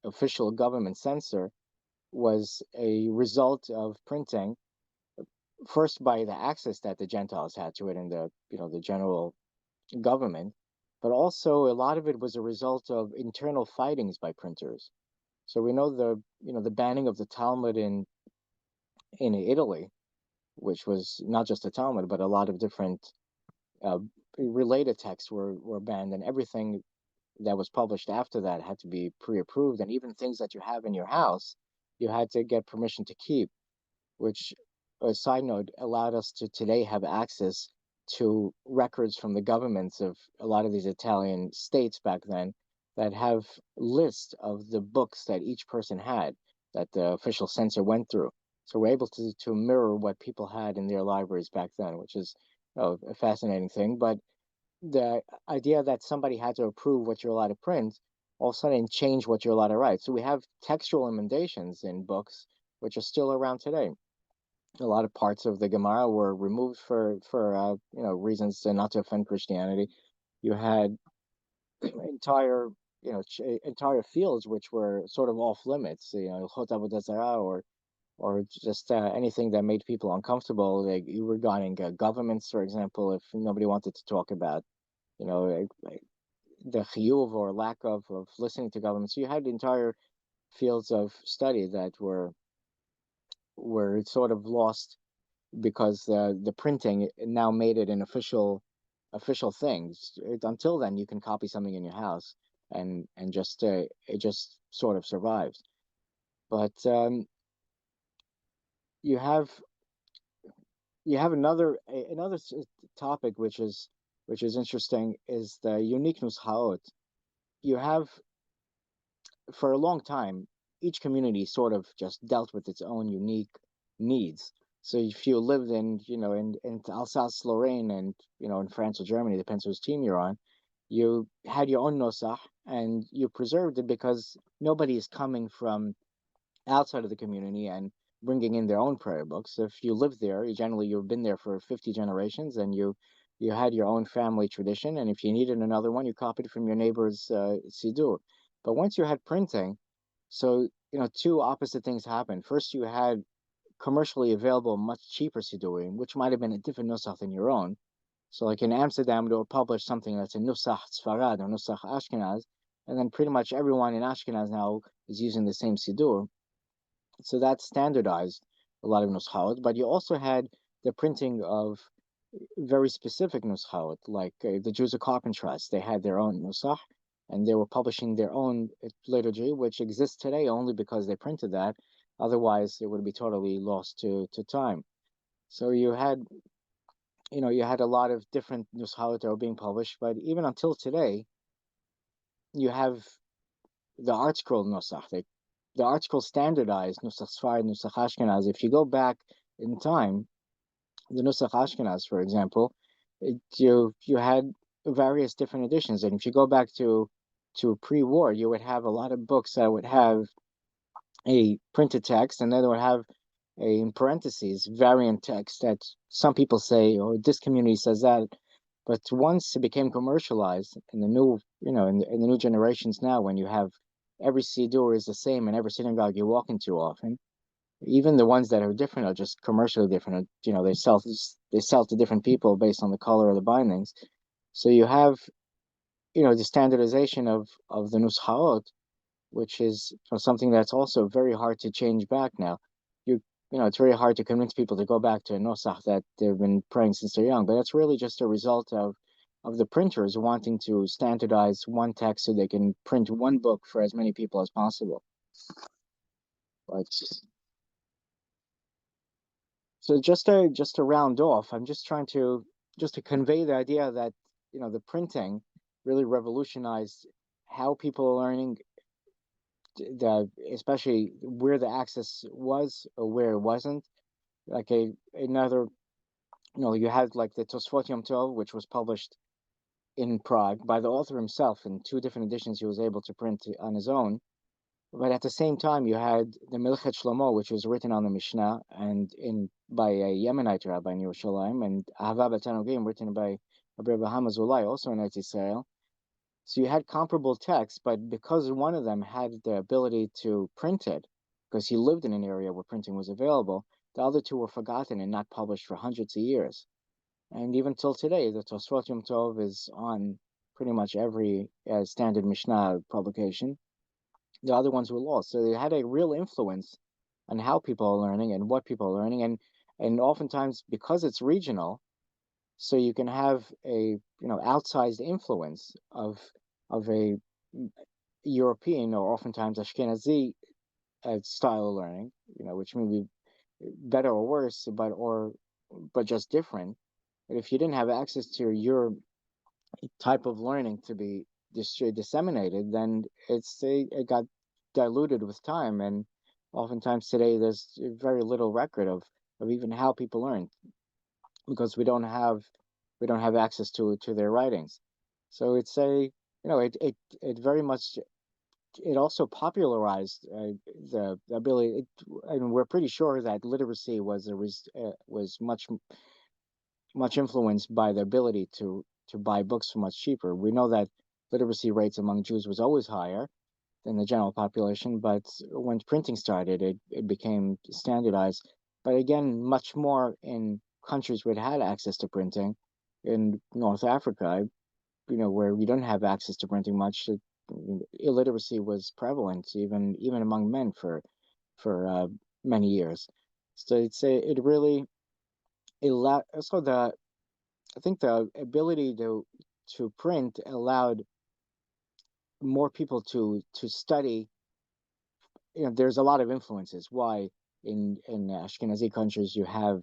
official government censor was a result of printing, first by the access that the Gentiles had to it in the general government, but also a lot of it was a result of internal fightings by printers. So we know the banning of the Talmud in Italy, which was not just the Talmud, but a lot of different uh, related texts were banned, and everything that was published after that had to be pre-approved, and even things that you have in your house, you had to get permission to keep, which, a side note, allowed us to today have access to records from the governments of a lot of these Italian states back then that have lists of the books that each person had, that the official censor went through. So we're able to mirror what people had in their libraries back then, which is a fascinating thing. But the idea that somebody had to approve what you're allowed to print all of a sudden changed what you're allowed to write. So we have textual emendations in books which are still around today. A lot of parts of the Gemara were removed for reasons not to offend Christianity. You had entire entire fields which were sort of off limits. Chot Avodah Zarah, or just anything that made people uncomfortable, like regarding governments, for example. If nobody wanted to talk about the chiyuv or lack of listening to governments, so you had entire fields of study that were sort of lost because the printing now made it an official thing. Until then, you can copy something in your house and just it just sort of survives. But you have another topic which is interesting, is the unique nushaot. You have, for a long time, each community sort of just dealt with its own unique needs. So if you lived in Alsace-Lorraine, and in France or Germany, depends whose team you're on, you had your own nosach, and you preserved it because nobody is coming from outside of the community and bringing in their own prayer books. If you live there, you've been there for 50 generations, and you had your own family tradition, and if you needed another one, you copied from your neighbor's siddur. But once you had printing, so two opposite things happened. First, you had commercially available, much cheaper siddurim, which might have been a different nusach than your own. So, like in Amsterdam, they would publish something that's a nusach Sfarad or nusach Ashkenaz, and then pretty much everyone in Ashkenaz now is using the same siddur. So that standardized a lot of nuschot. But you also had the printing of very specific nuschot, like the Jews of Carpentras. They had their own nusach, and they were publishing their own liturgy, which exists today only because they printed that. Otherwise, it would be totally lost to time. So you had, you had a lot of different nushalot that were being published, but even until today, you have the art scroll nusach. The art scroll standardized nusach Sfarad, nusach Ashkenaz. If you go back in time, the nusach Ashkenaz, for example, you had various different editions, and if you go back to pre-war, you would have a lot of books that would have a printed text, and then they would have a, in parentheses, variant text that some people say, or this community says that. But once it became commercialized in the new, in the new generations now, when you have every siddur is the same in every synagogue you walk into often, even the ones that are different are just commercially different. They sell to different people based on the color of the bindings. So you have, the standardization of the nushaot, which is something that's also very hard to change back now. You it's very hard to convince people to go back to a nosach that they've been praying since they're young, but that's really just a result of the printers wanting to standardize one text so they can print one book for as many people as possible. But so just to round off, I'm just to convey the idea that the printing really revolutionized how people are learning, especially where the access was or where it wasn't. Like another, you had like the Tosfot Yom Tov, which was published in Prague by the author himself in two different editions he was able to print on his own. But at the same time, you had the Milchet Shlomo, which was written on the Mishnah and in by a Yemenite rabbi in Yerushalayim, and Ahava B'Tanogim, written by Rabbi Abraham Azulai, also in Eretz Yisrael. So you had comparable texts, but because one of them had the ability to print it, because he lived in an area where printing was available, the other two were forgotten and not published for hundreds of years. And even till today, the Tosfot Yom Tov is on pretty much every standard Mishnah publication. The other ones were lost. So they had a real influence on how people are learning and what people are learning. And oftentimes, because it's regional, so you can have a outsized influence of a European or oftentimes Ashkenazi style of learning, which may be better or worse, but just different. But if you didn't have access to your type of learning to be disseminated, then it got diluted with time, and oftentimes today there's very little record of even how people learn because we don't have access to their writings. So it's it very much it also popularized the ability. And we're pretty sure that literacy was much influenced by the ability to buy books for much cheaper. We know that literacy rates among Jews was always higher than the general population, but when printing started, it became standardized. But again, much more in countries where it had access to printing. In North Africa, where we don't have access to printing much, illiteracy was prevalent even among men for many years. So it really allowed. So I think the ability to print allowed more people to study. There's a lot of influences why in Ashkenazi countries you have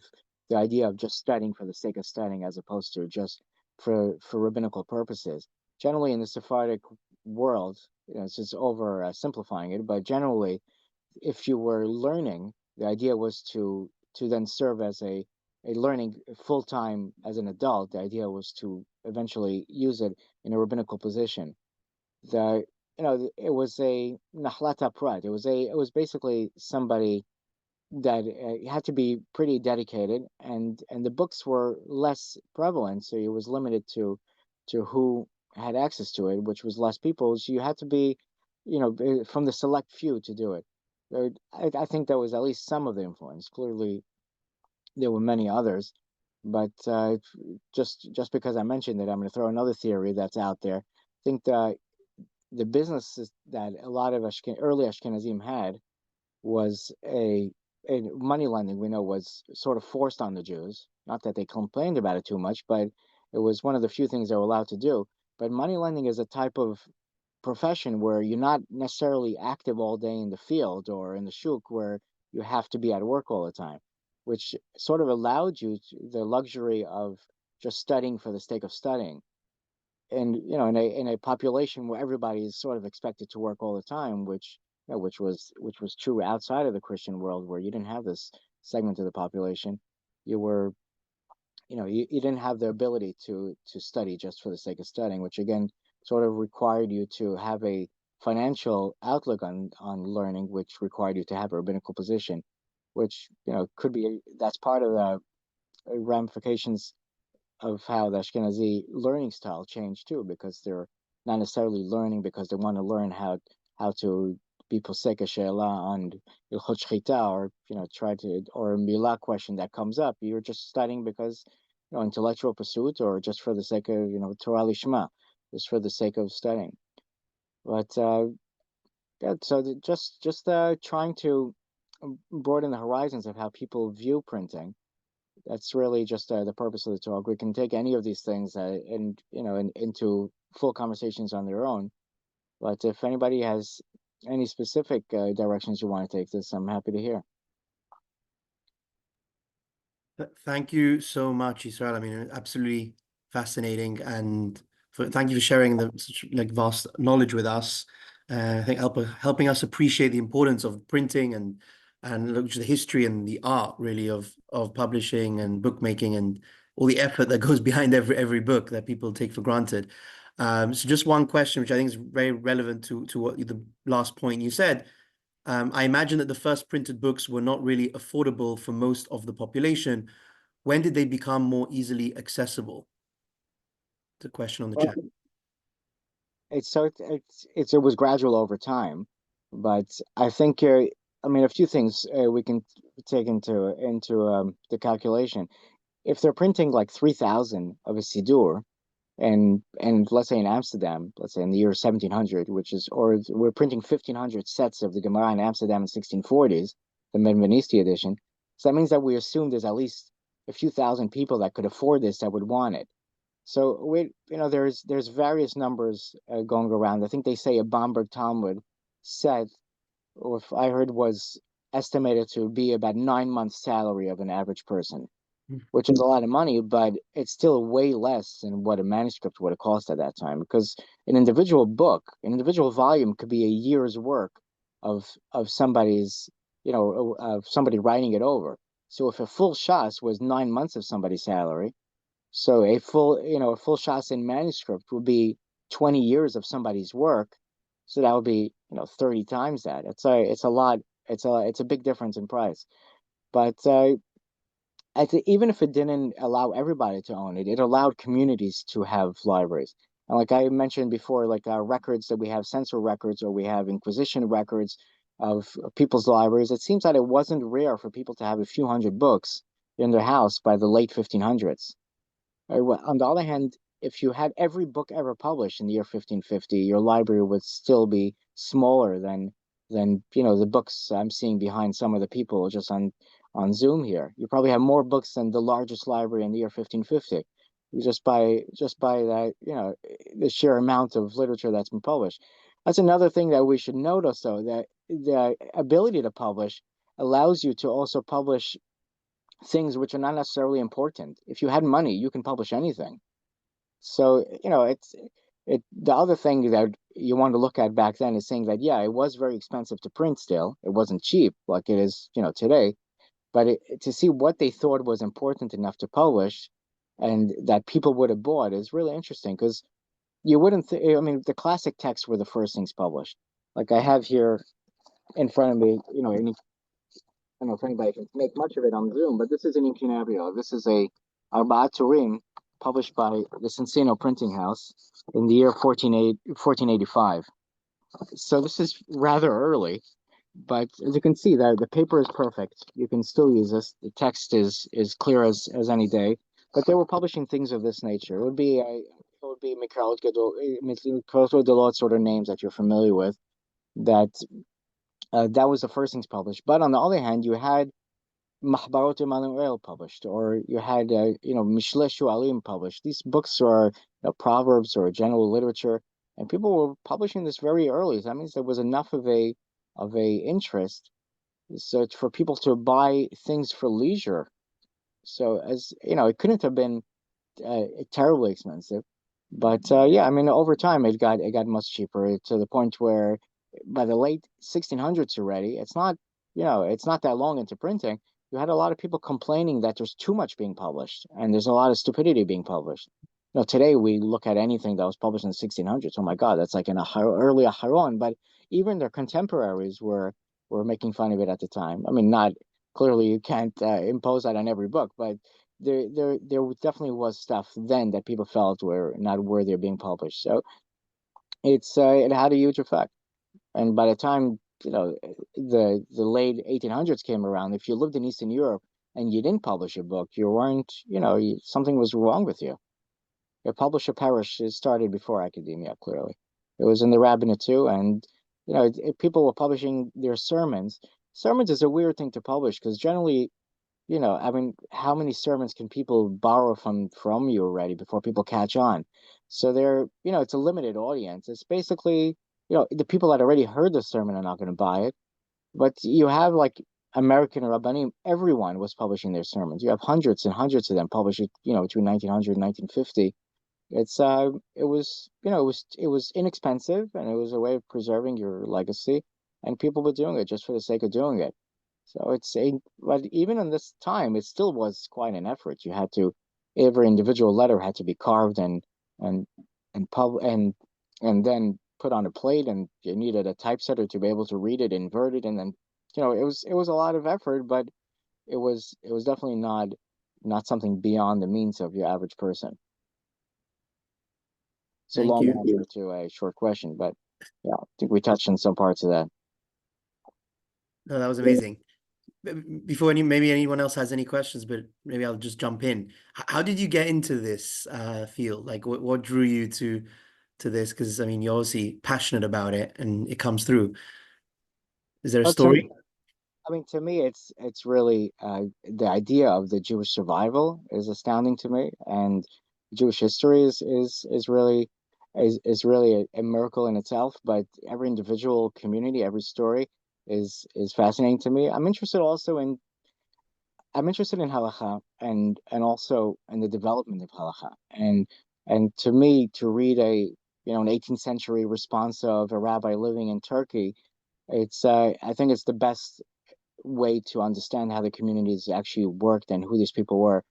the idea of just studying for the sake of studying as opposed to just for rabbinical purposes. Generally, in the Sephardic world, it's just over simplifying it, but generally, if you were learning, the idea was to then serve as a learning full time as an adult. The idea was to eventually use it in a rabbinical position. The it was a nachlata prat. It was basically somebody that had to be pretty dedicated, and the books were less prevalent, so it was limited to who had access to it, which was less people. So you had to be, from the select few to do it. I think that was at least some of the influence. Clearly, there were many others, but just because I mentioned it, I'm going to throw another theory that's out there. I think the business that a lot of early Ashkenazim had was a money lending. We know was sort of forced on the Jews. Not that they complained about it too much, but it was one of the few things they were allowed to do. But money lending is a type of profession where you're not necessarily active all day in the field or in the shuk where you have to be at work all the time. which sort of allowed you the luxury of just studying for the sake of studying. And in a population where everybody is sort of expected to work all the time, which was true outside of the Christian world, where you didn't have this segment of the population. You were you didn't have the ability to study just for the sake of studying, which again sort of required you to have a financial outlook on learning, which required you to have a rabbinical position, which could be that's part of the ramifications of how the Ashkenazi learning style changed too, because they're not necessarily learning because they want to learn how to be posek she'ela on ilchot shchita, or try to, or a milah question that comes up. You're just studying because intellectual pursuit, or just for the sake of Torah lishma, just for the sake of studying. But yeah, so just trying to broaden the horizons of how people view printing. That's really just the purpose of the talk. We can take any of these things and into full conversations on their own. But if anybody has any specific directions you want to take this, I'm happy to hear. Thank you so much, Israel. I mean, absolutely fascinating, and thank you for sharing the such like vast knowledge with us. I think helping us appreciate the importance of printing and look at the history and the art really of publishing and bookmaking and all the effort that goes behind every book that people take for granted. So just one question, which I think is very relevant to what the last point you said. I imagine that the first printed books were not really affordable for most of the population. When did they become more easily accessible? The question on the chat. Well, it was gradual over time, but I think I mean, a few things we can take into the calculation. If they're printing like 3,000 of a Siddur, and let's say in Amsterdam, let's say in the year 1700, or we're printing 1,500 sets of the Gemara in Amsterdam in 1640s, the Benvenisti edition. So that means that we assume there's at least a few thousand people that could afford this, that would want it. So there's various numbers going around. I think they say a Bamberg Talmud set, or if I heard, was estimated to be about 9 months' salary of an average person, which is a lot of money, but it's still way less than what a manuscript would have cost at that time. Because an individual book, an individual volume, could be a year's work of somebody's, of somebody writing it over. So if a full shas was 9 months of somebody's salary, so a full shas in manuscript would be 20 years of somebody's work. So that would be 30 times that. It's a lot. It's a big difference in price. But even if it didn't allow everybody to own it, it allowed communities to have libraries. And like I mentioned before, like our records that we have, censor records, or we have Inquisition records of people's libraries, it seems that it wasn't rare for people to have a few hundred books in their house by the late 1500s. On the other hand, if you had every book ever published in the year 1550, your library would still be smaller than the books I'm seeing behind some of the people just on Zoom here. You probably have more books than the largest library in the year 1550, just by that, the sheer amount of literature that's been published. That's another thing that we should notice, though, that the ability to publish allows you to also publish things which are not necessarily important. If you had money, you can publish anything. So, the other thing that you want to look at back then is saying that, yeah, it was very expensive to print still. It wasn't cheap like it is, today. But to see what they thought was important enough to publish and that people would have bought is really interesting, because you wouldn't, I mean, the classic texts were the first things published. Like I have here in front of me, I don't know if anybody can make much of it on Zoom, but this is an Inkunabio. This is a Arbaat Turim published by the Cincinnati Printing House in the year 1485. So this is rather early, but as you can see, the paper is perfect. You can still use this. The text is clear as any day. But they were publishing things of this nature. It would be Mikraot Gedolot sort of names that you're familiar with. That was the first things published. But on the other hand, you had Mahbarot Emanuel published, or you had Mishle Shualim published. These books are proverbs or general literature, and people were publishing this very early. So that means there was enough of a interest So it's for people to buy things for leisure. So as you know, it couldn't have been terribly expensive. But yeah, I mean, over time it got much cheaper to the point where by the late 1600s already, it's not that long into printing. You had a lot of people complaining that there's too much being published and there's a lot of stupidity being published. Today we look at anything that was published in the 1600s. Oh my God, that's like early Aharon. But even their contemporaries were making fun of it at the time. I mean, not clearly you can't impose that on every book, but there definitely was stuff then that people felt were not worthy of being published. So it had a huge effect. And by the time the late 1800s came around, if you lived in Eastern Europe and you didn't publish a book, you weren't, something was wrong with you. A publisher perish started before academia, clearly. It was in the rabbinate too, and people were publishing their sermons. Sermons is a weird thing to publish because generally, I mean, how many sermons can people borrow from you already before people catch on? So it's a limited audience. It's basically, the people that already heard the sermon are not going to buy it. But you have like American Rabbanim, everyone was publishing their sermons. You have hundreds and hundreds of them published, between 1900 and 1950. It was inexpensive and it was a way of preserving your legacy, and people were doing it just for the sake of doing it. So but even in this time, it still was quite an effort. Every individual letter had to be carved and and pub and then put on a plate, and you needed a typesetter to be able to read it, invert it, and then, it was a lot of effort, but it was definitely not something beyond the means of your average person. It's a Thank long you. answer to a short question, but yeah, I think we touched on some parts of that. No, that was amazing. Before maybe anyone else has any questions, but maybe I'll just jump in. How did you get into this field? Like, what drew you to this? Because I mean, you're obviously passionate about it, and it comes through. Is there a Well, to story? I mean, to me, it's really the idea of the Jewish survival is astounding to me, and Jewish history is really a miracle in itself. But every individual community, every story is fascinating to me. I'm interested in halacha and also in the development of halacha, and to me, to read an 18th century response of a rabbi living in Turkey, I think it's the best way to understand how the communities actually worked and who these people were,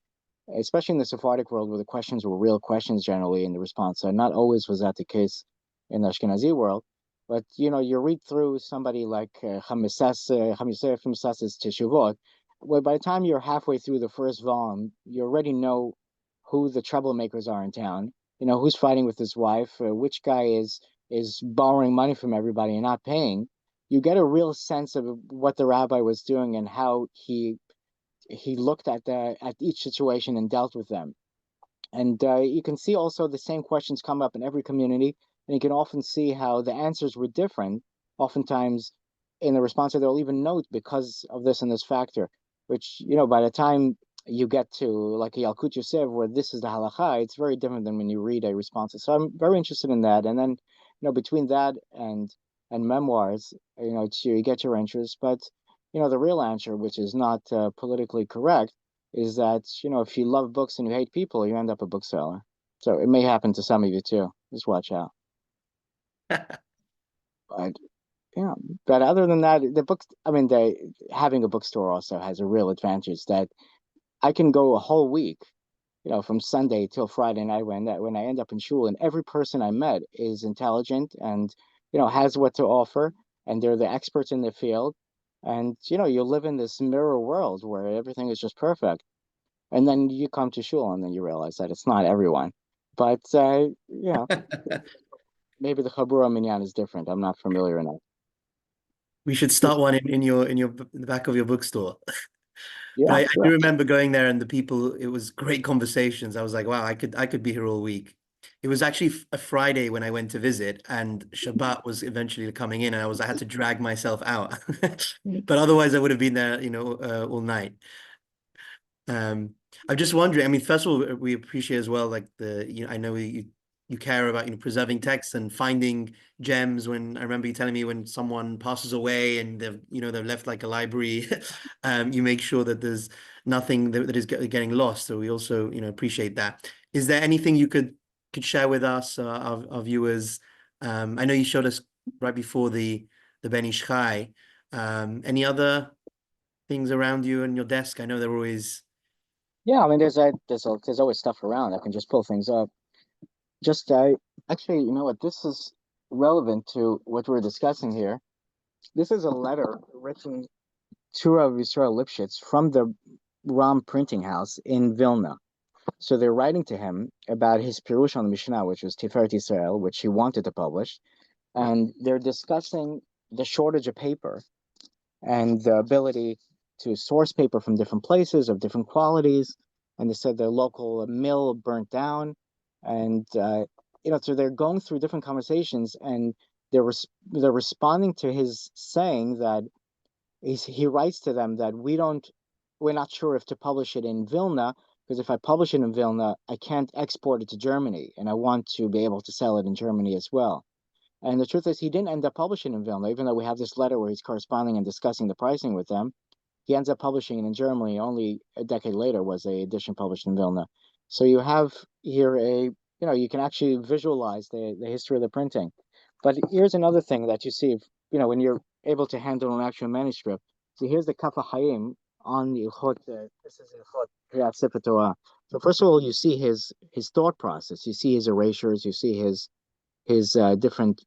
especially in the Sephardic world where the questions were real questions generally in the response. So not always was that the case in the Ashkenazi world. But you read through somebody like Ham Yosef Misas's Teshuvot, where by the time you're halfway through the first volume, you already know who the troublemakers are in town. You know who's fighting with his wife, which guy is borrowing money from everybody and not paying. You get a real sense of what the rabbi was doing and how he looked at each situation and dealt with them. And you can see also the same questions come up in every community, and you can often see how the answers were different. Oftentimes, in the response, they'll even note because of this and this factor, which by the time you get to like a Yalkut Yosef, where this is the halacha, it's very different than when you read a response. So I'm very interested in that. And then, between that and memoirs, you get your interest. But the real answer, which is not politically correct, is that if you love books and you hate people, you end up a bookseller. So it may happen to some of you too. Just watch out. But yeah, but other than that, the books. I mean, having a bookstore also has a real advantage that I can go a whole week, from Sunday till Friday night when I end up in shul, and every person I met is intelligent and has what to offer, and they're the experts in their field, and you live in this mirror world where everything is just perfect. And then you come to shul and then you realize that it's not everyone. But maybe the Chabura Minyan is different. I'm not familiar enough. We should start one in the back of your bookstore. But Yeah, I do sure. remember going there and the people, it was great conversations. I was like, wow, I could be here all week. It was actually a Friday when I went to visit, and Shabbat was eventually coming in, and I had to drag myself out. But otherwise I would have been there, all night. I'm just wondering, I mean, first of all, we appreciate as well, like I know you care about, preserving text and finding gems. When I remember you telling me when someone passes away and they've left like a library, you make sure that there's nothing that is getting lost. So we also, appreciate that. Is there anything you could share with us, our viewers? I know you showed us right before the Ben Ish Chai. Any other things around you and your desk? I know they're always. Yeah, I mean, there's always stuff around. I can just pull things up. Just actually, you know what? This is relevant to what we're discussing here. This is a letter written to Rav Yisrael Lipschitz from the Ram printing house in Vilna. So they're writing to him about his Pirush on the Mishnah, which was Tiferet Yisrael, which he wanted to publish, and they're discussing the shortage of paper and the ability to source paper from different places of different qualities. And they said their local mill burnt down, and so they're going through different conversations, and they're responding to his saying that he writes to them that we're not sure if to publish it in Vilna, because if I publish it in Vilna, I can't export it to Germany, and I want to be able to sell it in Germany as well. And the truth is, he didn't end up publishing in Vilna, even though we have this letter where he's corresponding and discussing the pricing with them. He ends up publishing it in Germany. Only a decade later was a edition published in Vilna. So you have here you can actually visualize the history of the printing. But here's another thing that you see, when you're able to handle an actual manuscript. So here's the Kaf HaChaim on the Ilchot. This is Ilchot Kriyat Sefer Torah. So first of all, you see his thought process. You see his erasures. You see his different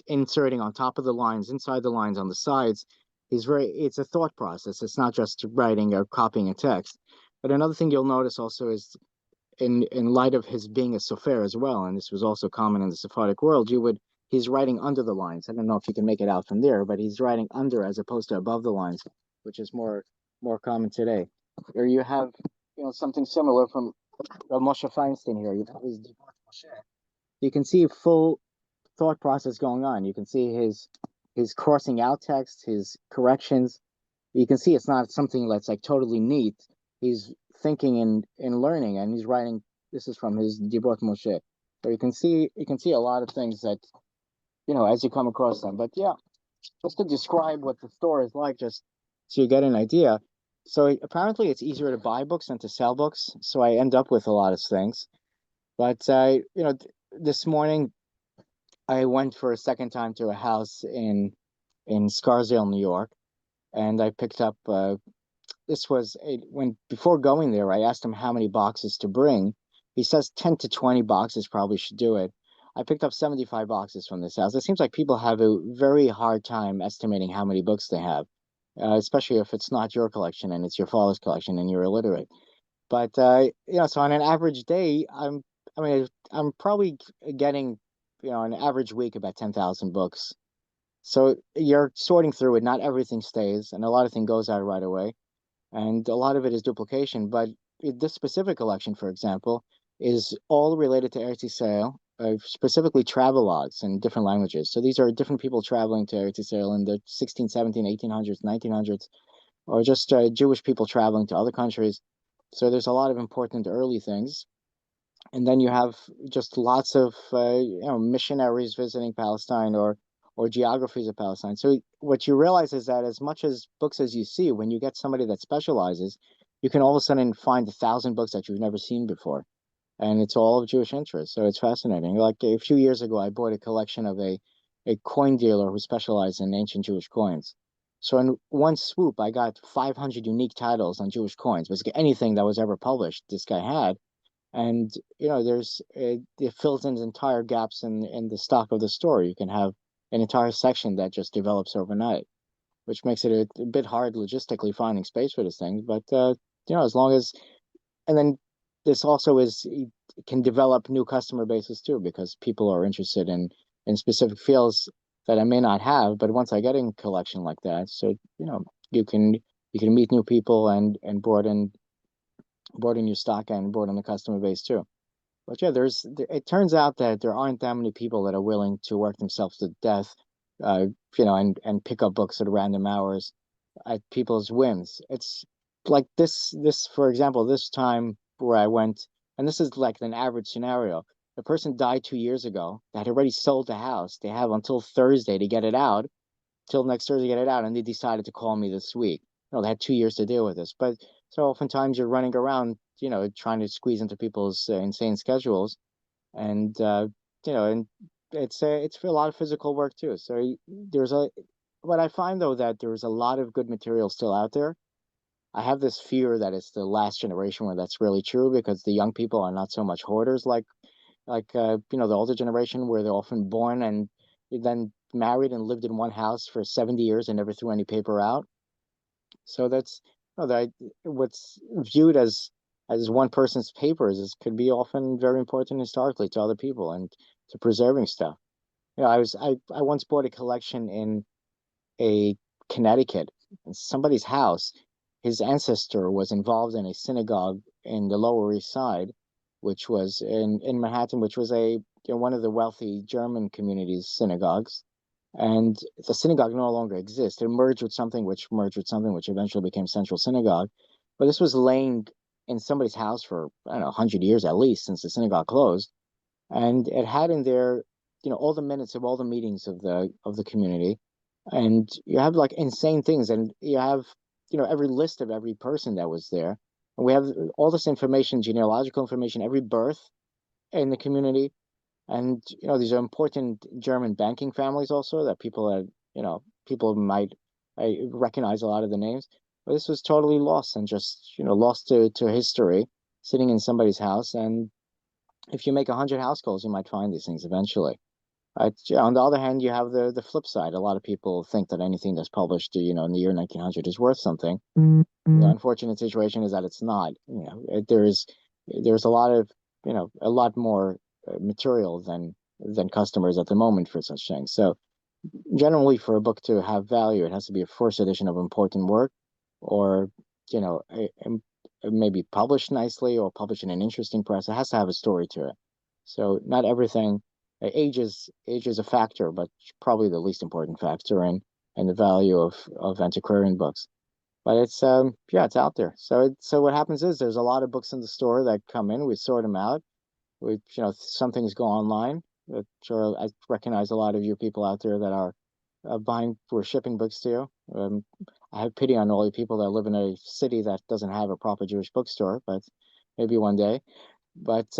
inserting on top of the lines, inside the lines, on the sides. It's a thought process. It's not just writing or copying a text. But another thing you'll notice also is in light of his being a sofer as well, and this was also common in the Sephardic world, he's writing under the lines. I don't know if you can make it out from there, but he's writing under as opposed to above the lines, which is more common today. Or you have something similar from Moshe Feinstein here. You have his Divrei Moshe. You can see full thought process going on. You can see his crossing out text, his corrections. You can see it's not something that's like totally neat. He's thinking and learning, and he's writing. This is from his Divrei Moshe. So you can see a lot of things that as you come across them. But yeah, just to describe what the store is like, just so you get an idea. So apparently it's easier to buy books than to sell books. So I end up with a lot of things. But this morning I went for a second time to a house in Scarsdale, New York, and I picked up. When before going there, I asked him how many boxes to bring. He says 10 to 20 boxes probably should do it. I picked up 75 boxes from this house. It seems like people have a very hard time estimating how many books they have, especially if it's not your collection and it's your father's collection and you're illiterate. But so on an average day, I'm probably getting, an average week about 10,000 books. So you're sorting through it. Not everything stays, and a lot of things goes out right away, and a lot of it is duplication. But this specific collection, for example, is all related to Eretz Yisrael, specifically travelogues in different languages. So these are different people traveling to Eretz Yisrael in the 16, 17, 1800s, 1900s, or just Jewish people traveling to other countries. So there's a lot of important early things. And then you have just lots of missionaries visiting Palestine or geographies of Palestine. So what you realize is that as much as books as you see, when you get somebody that specializes, you can all of a sudden find 1,000 books that you've never seen before, and it's all of Jewish interest. So it's fascinating. Like a few years ago, I bought a collection of a coin dealer who specialized in ancient Jewish coins. So in one swoop, I got 500 unique titles on Jewish coins. Basically, anything that was ever published, this guy had. And it fills in entire gaps in the stock of the store. You can have an entire section that just develops overnight, which makes it a bit hard logistically finding space for this thing. But as long as, and then this also can develop new customer bases too, because people are interested in specific fields that I may not have. But once I get in a collection like that, so you can meet new people and broaden your stock and broaden the customer base too. But yeah, it turns out that there aren't that many people that are willing to work themselves to death, and pick up books at random hours at people's whims. It's like this, for example, this time where I went And this is like an average scenario. The person died 2 years ago that had already sold the house. They have until Thursday to get it out, till next Thursday to get it out, and they decided to call me this week. They had 2 years to deal with this. But so oftentimes you're running around, trying to squeeze into people's insane schedules, and and it's for a lot of physical work too. So there's a what I find though that there's a lot of good material still out there. I have this fear that it's the last generation where that's really true, because the young people are not so much hoarders like the older generation, where they're often born and then married and lived in one house for 70 years and never threw any paper out. So that's that what's viewed as one person's papers could be often very important historically to other people and to preserving stuff. I once bought a collection in a Connecticut, in somebody's house. His ancestor was involved in a synagogue in the Lower East Side, which was in Manhattan, which was one of the wealthy German community's synagogues. And the synagogue no longer exists. It merged with something which eventually became Central Synagogue. But this was laying in somebody's house for, I don't know, 100 years at least, since the synagogue closed. And it had in there, all the minutes of all the meetings of the community. And you have like insane things, and you have, every list of every person that was there. And we have all this information, genealogical information, every birth in the community. And these are important German banking families also, that people might recognize a lot of the names. But this was totally lost, and just lost to history, sitting in somebody's house. And if you make 100 house calls, you might find these things eventually. On the other hand, you have the flip side. A lot of people think that anything that's published, in the year 1900 is worth something. The unfortunate situation is that it's not. There's a lot of, a lot more material than customers at the moment for such things. So generally, for a book to have value, it has to be a first edition of important work, or you know, maybe published nicely or published in an interesting press. It has to have a story to it. So not everything. Age is a factor, but probably the least important factor in the value of antiquarian books. But it's out there. So what happens is there's a lot of books in the store that come in. We sort them out. Some things go online. Sure, I recognize a lot of you people out there that are buying, we're shipping books to you. I have pity on all the people that live in a city that doesn't have a proper Jewish bookstore, but maybe one day. But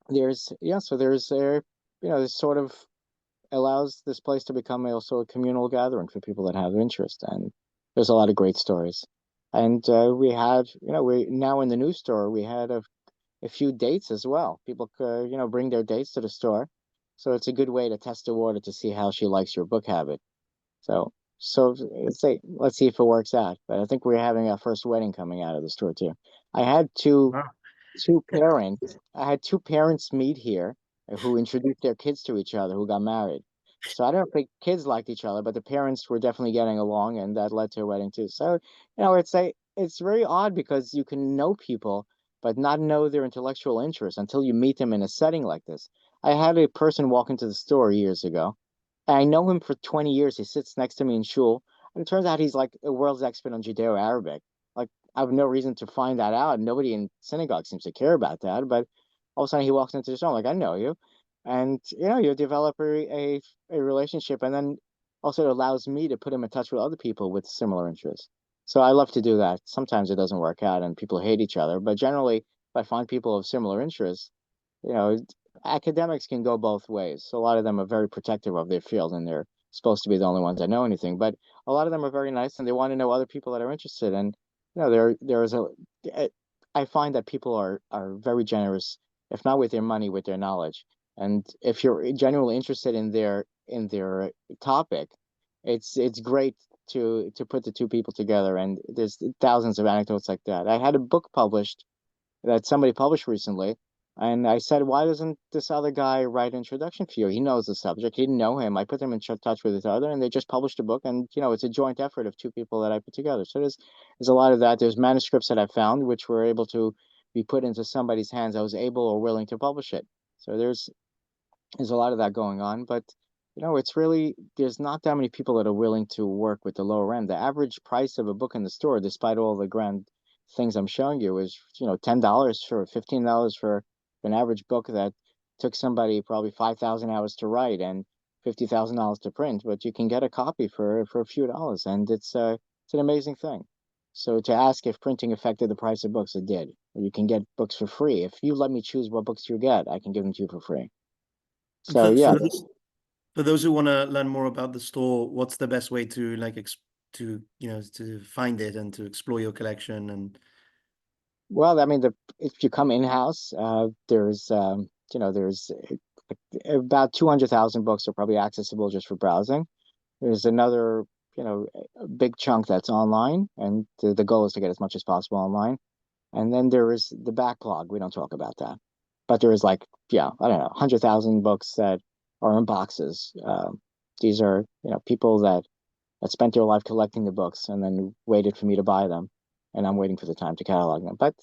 this sort of allows this place to become also a communal gathering for people that have interest, and there's a lot of great stories. And we now in the new store we had a few dates as well. People bring their dates to the store, so it's a good way to test the water to see how she likes your book habit. So let's see if it works out. But I think we're having our first wedding coming out of the store too. I had two Wow. two parents. I had two parents meet here who introduced their kids to each other who got married. So I don't think kids liked each other, but the parents were definitely getting along, and that led to a wedding too. So it's very odd, because you can know people but not know their intellectual interests until you meet them in a setting like this. I had a person walk into the store years ago. I know him for 20 years. He sits next to me in shul. And it turns out he's like a world's expert on Judeo-Arabic. Like, I have no reason to find that out. Nobody in synagogue seems to care about that. But all of a sudden he walks into the shul. I'm like, I know you. And, you develop a relationship. And then also it allows me to put him in touch with other people with similar interests. So I love to do that. Sometimes it doesn't work out and people hate each other. But generally, if I find people of similar interests, you know, academics can go both ways. So a lot of them are very protective of their field, and they're supposed to be the only ones that know anything. But a lot of them are very nice, and they want to know other people that are interested. And there is I find that people are very generous, if not with their money, with their knowledge. And if you're genuinely interested in their topic, it's great to put the two people together. And there's thousands of anecdotes like that. I had a book published that somebody published recently. And I said, why doesn't this other guy write an introduction for you? He knows the subject. He didn't know him. I put them in touch with each other, and they just published a book. And it's a joint effort of two people that I put together. So there's a lot of that. There's manuscripts that I found which were able to be put into somebody's hands that was able or willing to publish it. So there's a lot of that going on. But it's really, there's not that many people that are willing to work with the lower end. The average price of a book in the store, despite all the grand things I'm showing you is, $10 for $15 for an average book that took somebody probably 5,000 hours to write and $50,000 to print, but you can get a copy for a few dollars, and it's an amazing thing. So to ask if printing affected the price of books, it did. You can get books for free. If you let me choose what books you get, I can give them to you for free. And So yeah, for those who want to learn more about the store, what's the best way to like ex to to find it and to explore your collection? And well, I mean, if you come in-house, there's about 200,000 books are probably accessible just for browsing. There's another, a big chunk that's online, and the goal is to get as much as possible online. And then there is the backlog. We don't talk about that. But there is like, yeah, I don't know, 100,000 books that are in boxes. These are, people that spent their life collecting the books and then waited for me to buy them. And I'm waiting for the time to catalog them. But,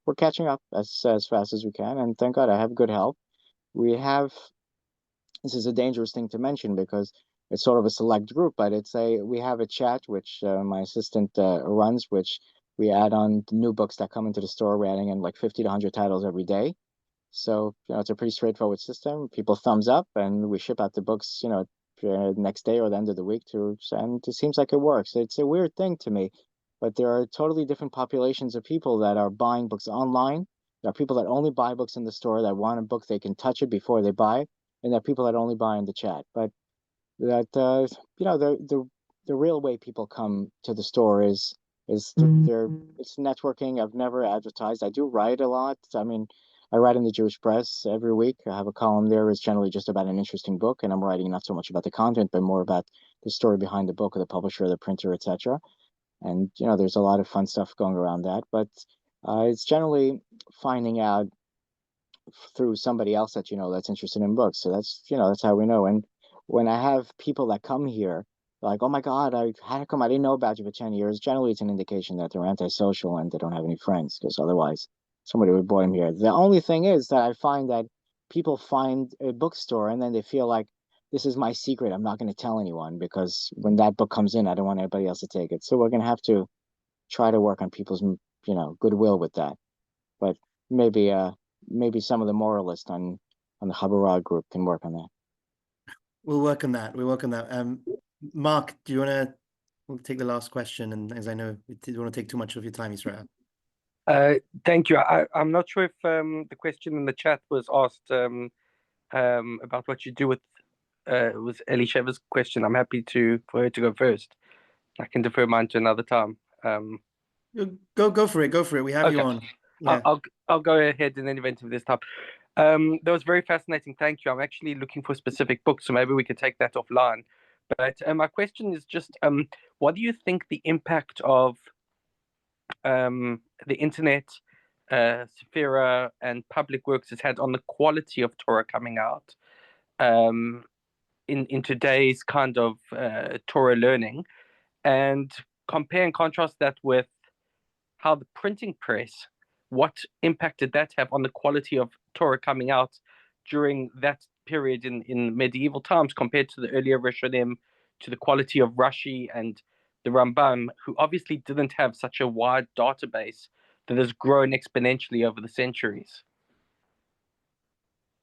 we're catching up as fast as we can. And thank God I have good help. We have, this is a dangerous thing to mention because it's sort of a select group, but we have a chat which my assistant runs, which we add on new books that come into the store. We're adding in like 50 to 100 titles every day. So, it's a pretty straightforward system. People thumbs up and we ship out the books, next day or the end of the week and it seems like it works. It's a weird thing to me, but there are totally different populations of people that are buying books online. There are people that only buy books in the store that want a book they can touch it before they buy, and there are people that only buy in the chat. But that the real way people come to the store is it's networking. I've never advertised. I do write a lot. I mean, I write in the Jewish press every week. I have a column there. It's generally just about an interesting book, and I'm writing not so much about the content, but more about the story behind the book, or the publisher, the printer, etc. And there's a lot of fun stuff going around that. But it's generally finding out through somebody else that that's interested in books. So that's how we know. And when I have people that come here, like, oh my God, how come I didn't know about you for 10 years? Generally, it's an indication that they're antisocial and they don't have any friends, because otherwise somebody would brought them here. The only thing is that I find that people find a bookstore and then they feel like this is my secret. I'm not going to tell anyone because when that book comes in, I don't want anybody else to take it. So we're going to have to try to work on people's, goodwill with that. But maybe maybe some of the moralists on the Habarad group can work on that. we'll work on that. We'll work on that. Mark, do you want to we'll take the last question? And as I know, we didn't want to take too much of your time, Israel. Thank you. I'm not sure if the question in the chat was asked about what you do with was Elisheva's question. I'm happy for her to go first. I can defer mine to another time. Go for it. Go for it. We have you on. Yeah. I'll go ahead in any event of this time. That was very fascinating. Thank you. I'm actually looking for specific books, so maybe we could take that offline. But my question is just, what do you think the impact of the internet, Sephira, and public works has had on the quality of Torah coming out in today's kind of Torah learning, and compare and contrast that with how the printing press, what impact did that have on the quality of Torah coming out during that period in medieval times compared to the earlier Rishonim, to the quality of Rashi and the Rambam, who obviously didn't have such a wide database that has grown exponentially over the centuries?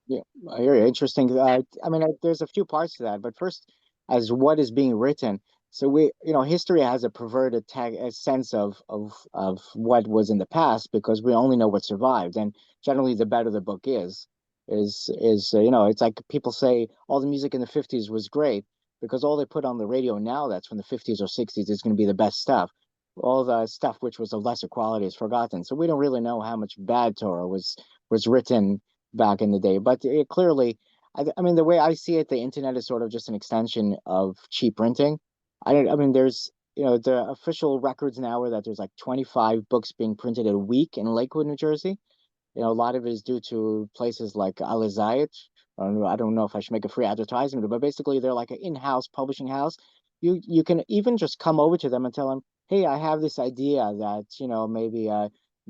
Yeah, I hear you. Interesting. I mean, there's a few parts to that, but first, as what is being written. So history has a perverted a sense of what was in the past because we only know what survived, and generally, the better the book it's like people say all the music in the '50s was great because all they put on the radio now that's from the '50s or '60s is going to be the best stuff. All the stuff which was of lesser quality is forgotten. So we don't really know how much bad Torah was written back in the day. But clearly, I mean, the way I see it, the internet is sort of just an extension of cheap printing. I mean, there's, the official records now are that there's like 25 books being printed a week in Lakewood, New Jersey. A lot of it is due to places like Alizayat. I don't know if I should make a free advertisement, but basically they're like an in-house publishing house. You can even just come over to them and tell them, hey, I have this idea that, maybe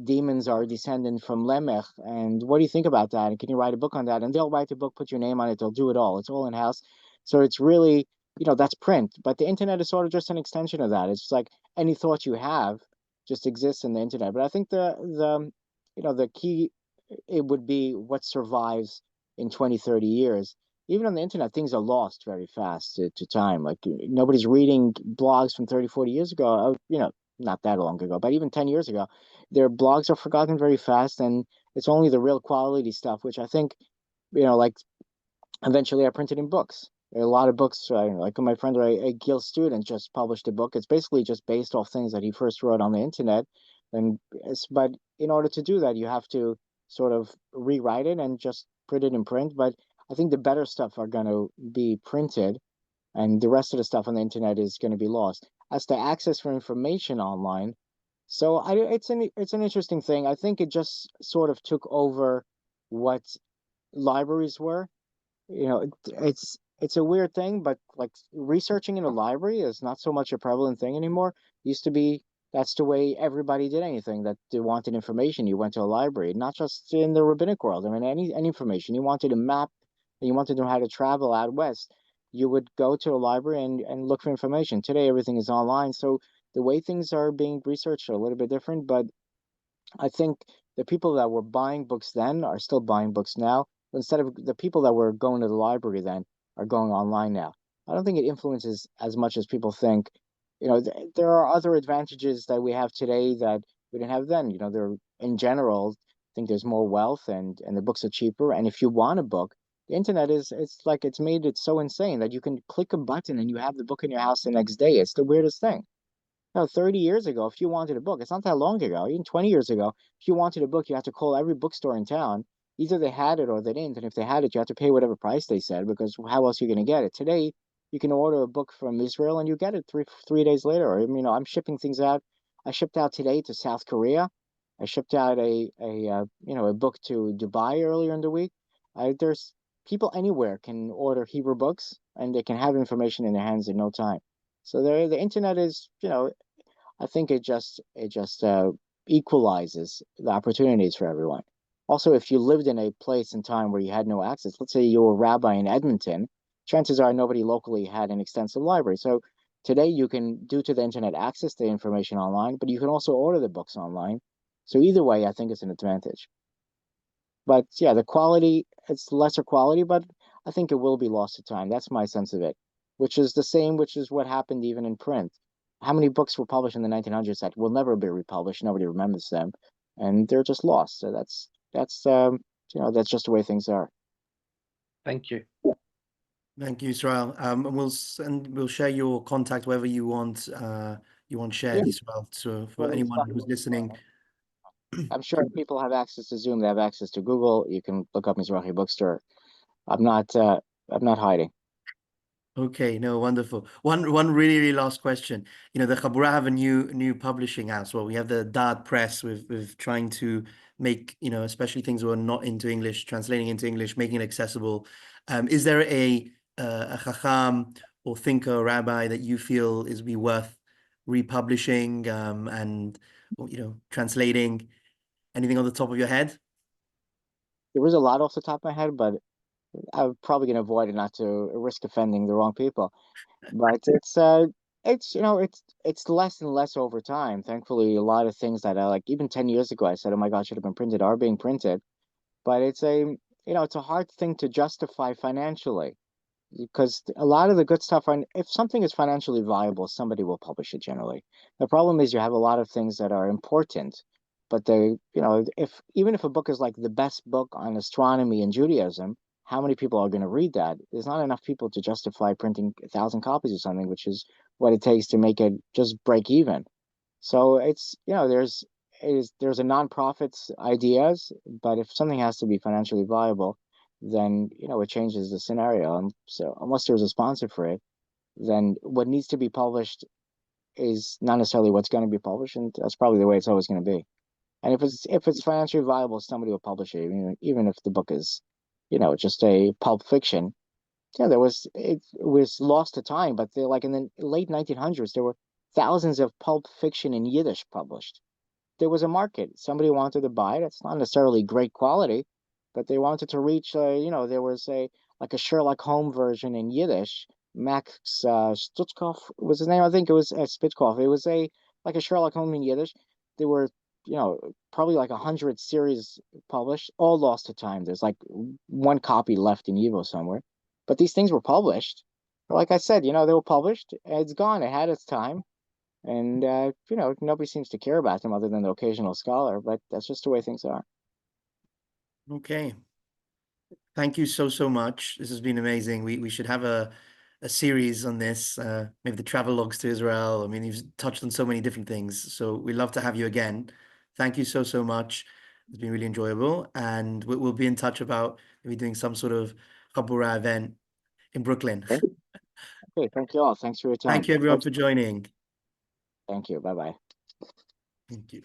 demons are descended from Lemech, and what do you think about that? And can you write a book on that? And they'll write the book, put your name on it, they'll do it all. It's all in-house. So it's really, that's print. But the internet is sort of just an extension of that. It's like any thought you have, just exists in the internet. But I think the key, it would be what survives in 20, 30 years. Even on the internet, things are lost very fast to time. Like nobody's reading blogs from 30, 40 years ago, not that long ago, but even 10 years ago. Their blogs are forgotten very fast, and it's only the real quality stuff, which I think, like eventually I printed in books. A lot of books, like my friend, a Gill student, just published a book. It's basically just based off things that he first wrote on the internet. But in order to do that, you have to sort of rewrite it and just put it in print. But I think the better stuff are going to be printed, and the rest of the stuff on the internet is going to be lost. As to access for information online, so it's an interesting thing. I think it just sort of took over what libraries were. It's a weird thing, but like researching in a library is not so much a prevalent thing anymore. Used to be, that's the way everybody did anything that they wanted information. You went to a library, not just in the rabbinic world. I mean, any information. You wanted a map, and you wanted to know how to travel out west, you would go to a library and look for information. Today, everything is online, so the way things are being researched are a little bit different. But I think the people that were buying books then are still buying books now. Instead of the people that were going to the library then are going online now. I don't think it influences as much as people think. There are other advantages that we have today that we didn't have then. There in general, I think there's more wealth, and the books are cheaper. And if you want a book, the internet it's made it so insane that you can click a button and you have the book in your house the next day. It's the weirdest thing. No, 30 years ago, if you wanted a book, it's not that long ago, even 20 years ago, if you wanted a book, you had to call every bookstore in town. Either they had it or they didn't. And if they had it, you had to pay whatever price they said, because how else are you going to get it? Today, you can order a book from Israel and you get it three days later. Or, I'm shipping things out. I shipped out today to South Korea. I shipped out a book to Dubai earlier in the week. There's people anywhere can order Hebrew books, and they can have information in their hands in no time. So the internet is, I think it just equalizes the opportunities for everyone. Also, if you lived in a place and time where you had no access, let's say you were a rabbi in Edmonton, chances are nobody locally had an extensive library. So today you can, due to the internet, access the information online, but you can also order the books online. So either way, I think it's an advantage. But yeah, the quality, it's lesser quality, but I think it will be lost to time. That's my sense of it, which is what happened even in print. How many books were published in the 1900s that will never be republished? Nobody remembers them, and they're just lost. So that's just the way things are. Thank you. Thank you, Israel. And we'll share your contact wherever you want shared, Yeah, Israel. So for whether it's anyone who's listening. I'm sure people have access to Zoom. They have access to Google. You can look up Mizrahi Bookstore. I'm not. I'm not hiding. Okay, no, wonderful. One really last question. The Chabura have a new publishing house. Well, we have the Dad Press with trying to make, especially things that are not into English, translating into English, making it accessible. Is there a Chacham or thinker or rabbi that you feel is be worth republishing and translating? Anything on the top of your head? There was a lot off the top of my head, but I'm probably going to avoid it, not to risk offending the wrong people. But it's less and less over time. Thankfully, a lot of things that I like, even 10 years ago, I said, oh my God, should have been printed, are being printed. But it's a hard thing to justify financially, because a lot of the good stuff, if something is financially viable, somebody will publish it generally. The problem is you have a lot of things that are important, but if even if a book is like the best book on astronomy and Judaism, how many people are going to read that? There's not enough people to justify printing 1,000 copies or something, which is what it takes to make it just break even. So there's a nonprofit's ideas, but if something has to be financially viable, then it changes the scenario. And so unless there's a sponsor for it, then what needs to be published is not necessarily what's going to be published, and that's probably the way it's always going to be. And if it's financially viable, somebody will publish it, even if the book is, just a pulp fiction. Yeah, it was lost to time, but like in the late 1900s, there were thousands of pulp fiction in Yiddish published. There was a market. Somebody wanted to buy it. It's not necessarily great quality, but they wanted to reach. There was a Sherlock Holmes version in Yiddish. Max Stutzkoff was his name. I think it was Spitzkoff. It was like a Sherlock Holmes in Yiddish. there were, probably like 100 series published, all lost to time. There's like one copy left in Evo somewhere, but these things were published. Like I said, they were published. It's gone. It had its time, and nobody seems to care about them other than the occasional scholar. But that's just the way things are. Okay. Thank you so much. This has been amazing. We should have a series on this, maybe the travel logs to Israel. I mean, you've touched on so many different things. So we'd love to have you again. Thank you so much. It's been really enjoyable. And we'll be in touch about maybe doing some sort of Chabura event in Brooklyn. Okay, thank you all. Thanks for your time. Thank you everyone for joining. Thank you. Bye-bye. Thank you.